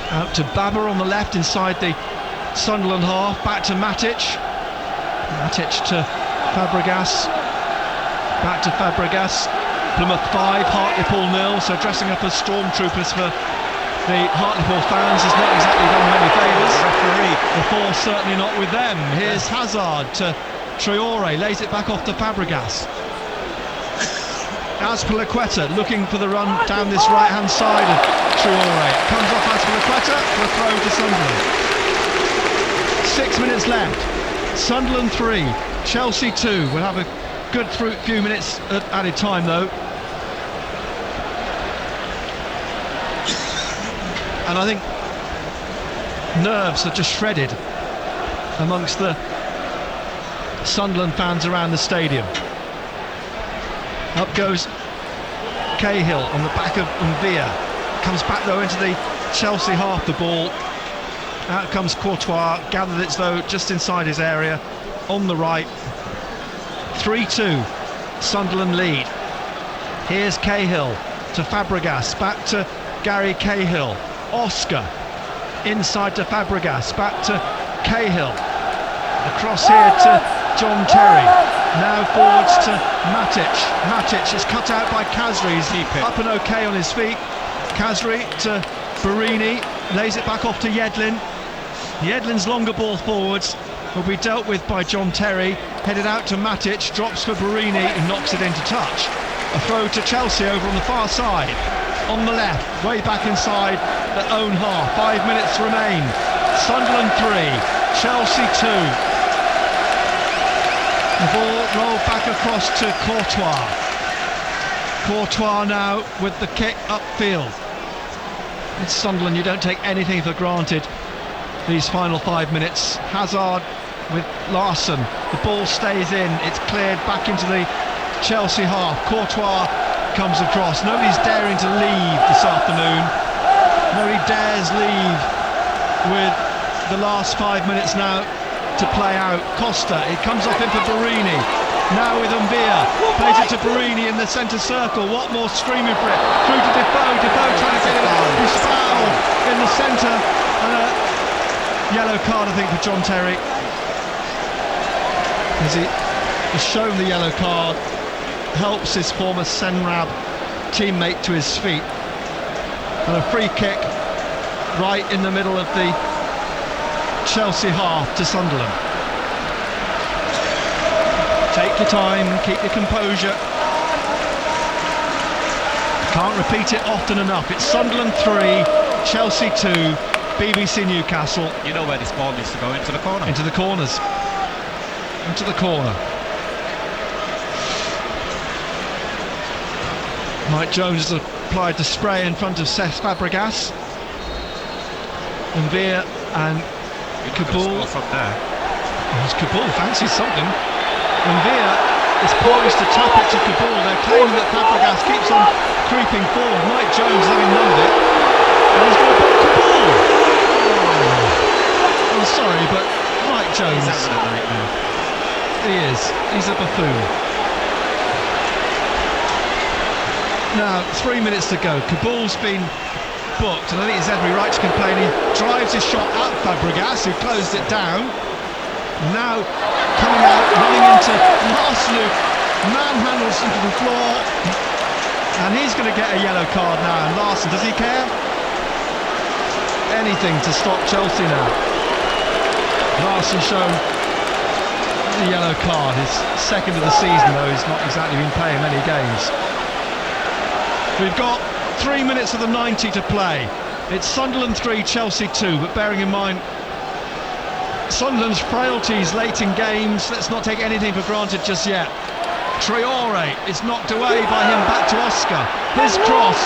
Out to Babber on the left inside the Sunderland half. Back to Matic. Matic to Fabregas. Back to Fabregas. Plymouth 5, Hartlepool 0. So dressing up as stormtroopers for the Hartlepool fans has not exactly done many favours. The force certainly not with them. Here's Hazard to Traore. Lays it back off to Fabregas. Azpilicueta looking for the run down this right-hand side of Traore. Comes off Azpilicueta for a throw to Sunderland. 6 minutes left. Sunderland 3, Chelsea 2. We'll have a good few minutes at added time though. And I think nerves are just shredded amongst the Sunderland fans around the stadium. Up goes Cahill on the back of Mvia. Comes back though into the Chelsea half the ball. Out comes Courtois, gathered it though just inside his area, on the right. 3-2, Sunderland lead. Here's Cahill to Fabregas, back to Gary Cahill. Oscar, inside to Fabregas, back to Cahill. Across here to John Terry. Now forwards to Matic. Matic is cut out by Kazri. He's up and okay on his feet. Kazri to Barini, lays it back off to Yedlin. Yedlin's longer ball forwards will be dealt with by John Terry. Headed out to Matic, drops for Barini and knocks it into touch. A throw to Chelsea over on the far side. On the left, way back inside their own half. 5 minutes remain. Sunderland 3, Chelsea 2. The ball rolled back across to Courtois. Courtois now with the kick upfield. It's Sunderland, you don't take anything for granted these final 5 minutes. Hazard with Larsson. The ball stays in, it's cleared back into the Chelsea half. Courtois comes across. Nobody's daring to leave this afternoon. Nobody dares leave with the last 5 minutes now to play out. Costa, it comes off in for Barini. Now with Mbia, plays it to Barini in the centre circle. Watmore screaming for it, through to Defoe. Defoe trying to get it out. He's fouled in the centre, and a yellow card, I think, for John Terry. As he has shown the yellow card, helps his former Senrab teammate to his feet. And a free kick right in the middle of the Chelsea half to Sunderland. Take your time, keep your composure. Can't repeat it often enough. It's Sunderland 3, Chelsea 2, BBC Newcastle. You know where this ball needs to go, into the corner. Into the corners. Into the corner. Mike Jones has applied the spray in front of Seth Fabregas. Mbia and Kabul. From there. Kabul fancies something. Mbia is poised to tap it to Kabul. They're claiming that Fabregas keeps on creeping forward. Mike Jones having none of it. And he's going to put Kabul. I'm sorry, but Mike Jones. He's having a nightmare. He is. He's a buffoon. Now, 3 minutes to go. Kabul's been booked, and I think he's every right to complain. He drives his shot at Fabregas, who closed it down. Now coming out, running into Larson, who manhandles him to the floor, and he's going to get a yellow card now. And Larson, does he care? Anything to stop Chelsea now. Larson shown the yellow card, his second of the season, though he's not exactly been playing many games. We've got 3 minutes of the 90 to play. It's Sunderland 3, Chelsea 2, but bearing in mind Sunderland's frailties late in games, let's not take anything for granted just yet. Traore is knocked away by him, back to Oscar. His cross,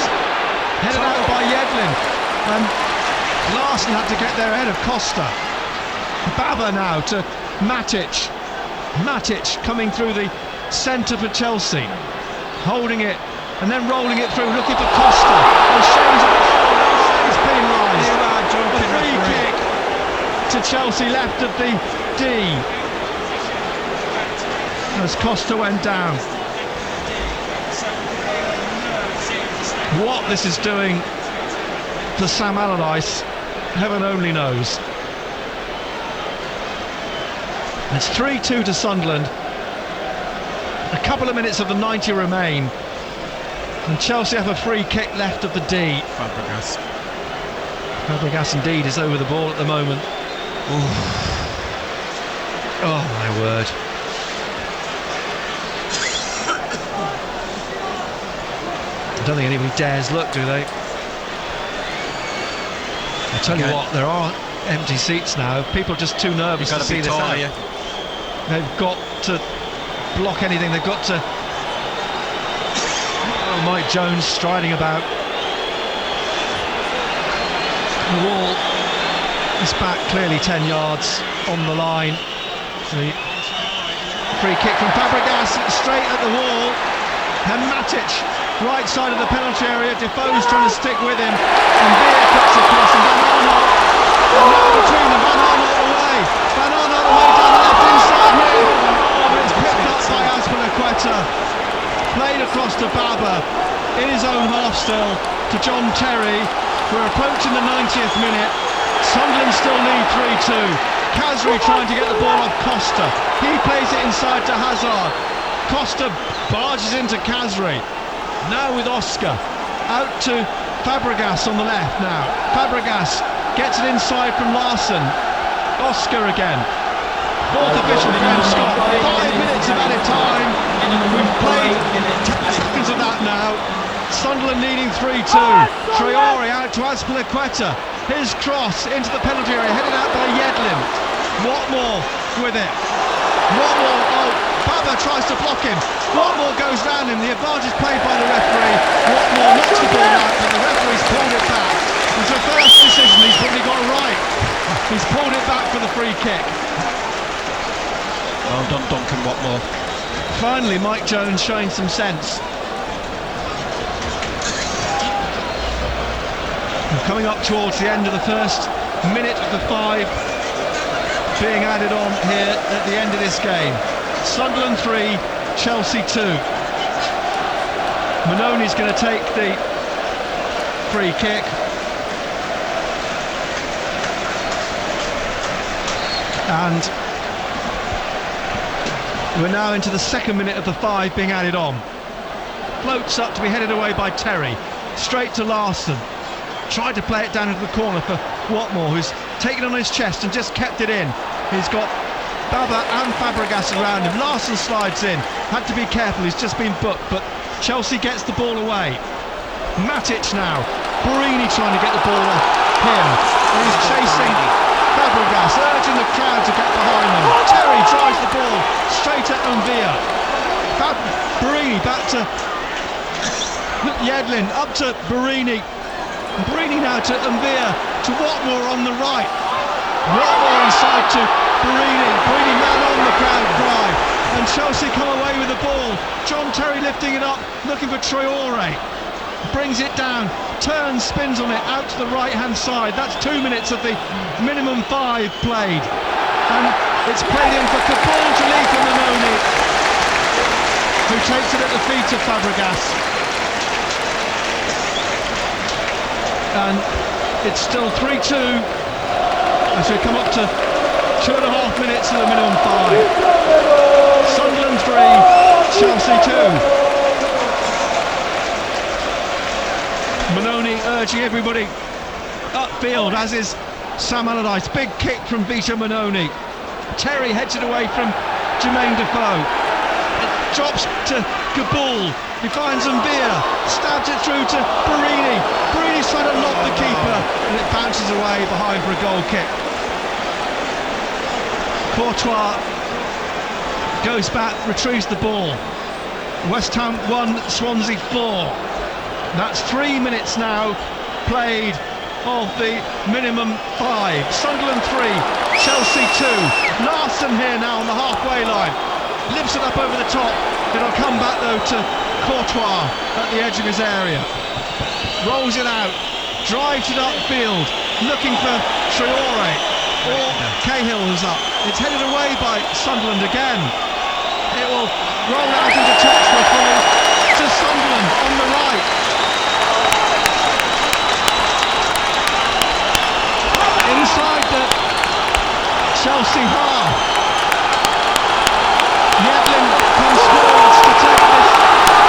headed out by Yedlin, and Larson had to get there ahead of Costa. Baba now to Matic. Matic coming through the centre for Chelsea, holding it and then rolling it through, looking for Costa, and shows he's penalised. A free kick to Chelsea, left of the D, as Costa went down. What this is doing for Sam Allardyce, heaven only knows. It's 3-2 to Sunderland. A couple of minutes of the 90 remain, and Chelsea have a free kick left of the D. Fabregas. Fabregas indeed is over the ball at the moment. Ooh. Oh my word. I don't think anybody dares look, do they? I tell you what, there are empty seats now. People are just too nervous to see this out. They've got to block anything. They've got to. Oh, Mike Jones striding about. The wall is back clearly 10 yards on the line. The free kick from Fabregas, straight at the wall. And Matic, right side of the penalty area. Defoe's trying to stick with him. And Beer cuts across, and Van Arnold. And now between them, Van Arnold away. Van Arnold away down the left inside here. Oh, but it's picked up by Azpilicueta. Played across to Baba, in his own half still, to John Terry. We're approaching the 90th minute. Sunderland still lead 3-2. Kazri trying to get the ball off Costa. He plays it inside to Hazard. Costa barges into Kazri. Now with Oscar. Out to Fabregas on the left now. Fabregas gets it inside from Larson. Oscar again. Fourth official again, Scott. 5 minutes of added time. We've played 10 seconds of that now. Sunderland leading 3-2. Traore out to Azpilicueta. His cross into the penalty area, headed out by Yedlin. Watmore with it. Watmore, oh, Baba tries to block him. Watmore goes round him. The advantage played by the referee. Watmore knocks the ball out, but the referee's pulled it back. It's the first decision he's probably got right. He's pulled it back for the free kick. Well done, Duncan Watmore. Finally, Mike Jones showing some sense. Coming up towards the end of the first minute of the 5. being added on here at the end of this game. Sunderland 3, Chelsea 2. Manoni's going to take the free kick. And we're now into the second minute of the 5 being added on. Floats up to be headed away by Terry. Straight to Larsson. Tried to play it down into the corner for Watmore, who's taken on his chest and just kept it in. He's got Baba and Fabregas around him. Larsson slides in. Had to be careful, he's just been booked, but Chelsea gets the ball away. Matic now. Borini trying to get the ball off him. And he's chasing Fabregas, urging the crowd to get behind them. Terry drives the ball straight at Unvia. Borini back to Yedlin, up to Borini. Borini now to Unvia, to Watmore on the right. Watmore inside to Borini. Borini man on the crowd cry. And Chelsea come away with the ball. John Terry lifting it up, looking for Traore. Brings it down, turns, spins on it, out to the right-hand side. That's 2 minutes of the minimum 5 played. And it's played in for Kabul to leave for Manoni, who takes it at the feet of Fabregas. And it's still 3-2 as we come up to 2.5 minutes of the minimum 5. Sunderland 3, Chelsea 2. Manoni urging everybody upfield, as is Sam Allardyce. Big kick from Vita Manoni. Terry heads it away from Jermaine Defoe. It drops to Kabul. He finds Unvia, stabs it through to Borini. Borini's trying to lob the keeper, and it bounces away behind for a goal kick. Courtois goes back, retrieves the ball. West Ham 1, Swansea 4. That's 3 minutes now played of the minimum 5. Sunderland 3, Chelsea 2. Larsson here now on the halfway line. Lifts it up over the top. It'll come back though to Courtois at the edge of his area. Rolls it out, drives it upfield, looking for Traore or Cahill who's up. It's headed away by Sunderland again. It will roll out into touch for a throw to Sunderland on the right. Inside the Chelsea half. Yedlin comes forwards to take this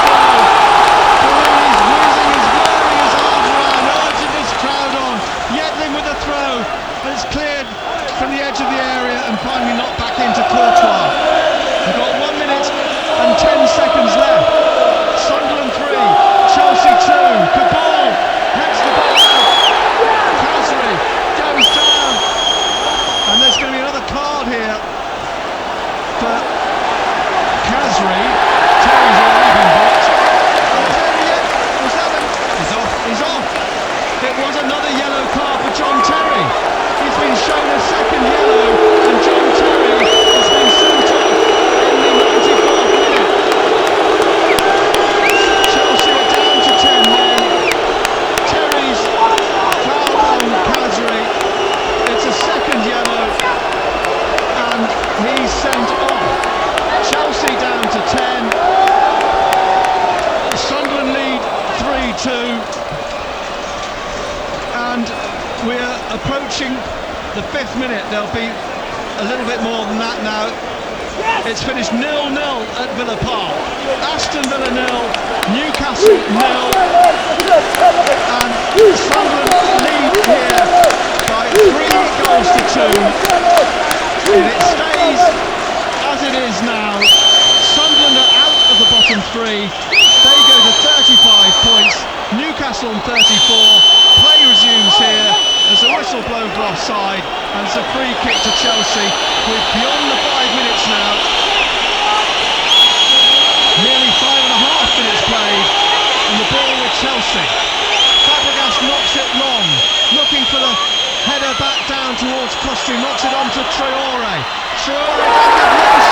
throw. Borini's whizzing, he's whirling his arms around, urging this crowd on. Yedlin with a throw, and it's cleared from the edge of the area and finally knocked back into Courtois. We've got 1 minute and 10 seconds left. Sunderland 3, Chelsea 2. Kabul heads the ball out. Khazri goes down, and there's going to be another card here for Khazri. Terry's already been booked. Was that him? He's off. It was another yellow card for John Terry. He's been shown a second yellow, and John Terry has been sent off in the 94th minute. Chelsea are down to 10 men. Terry's foul on Khazri. It's a second yellow, and he's sent off. Chelsea down to 10. Sunderland lead 3-2. And we're approaching the 5th minute. There'll be a little bit more than that now. It's finished 0-0 at Villa Park. Aston Villa 0, Newcastle 0, and Sunderland lead here by 3 goals to 2. If it stays as it is now, Sunderland are out of the bottom 3. They go to 35 points. Newcastle on 34. Play resumes here. There's a whistle blown for offside, and it's a free kick to Chelsea with beyond the 5 minutes now. Nearly 5.5 minutes played, and the ball with Chelsea. Fabregas knocks it long, looking for the header back down towards Costry, knocks it on to Traore. Traore doesn't have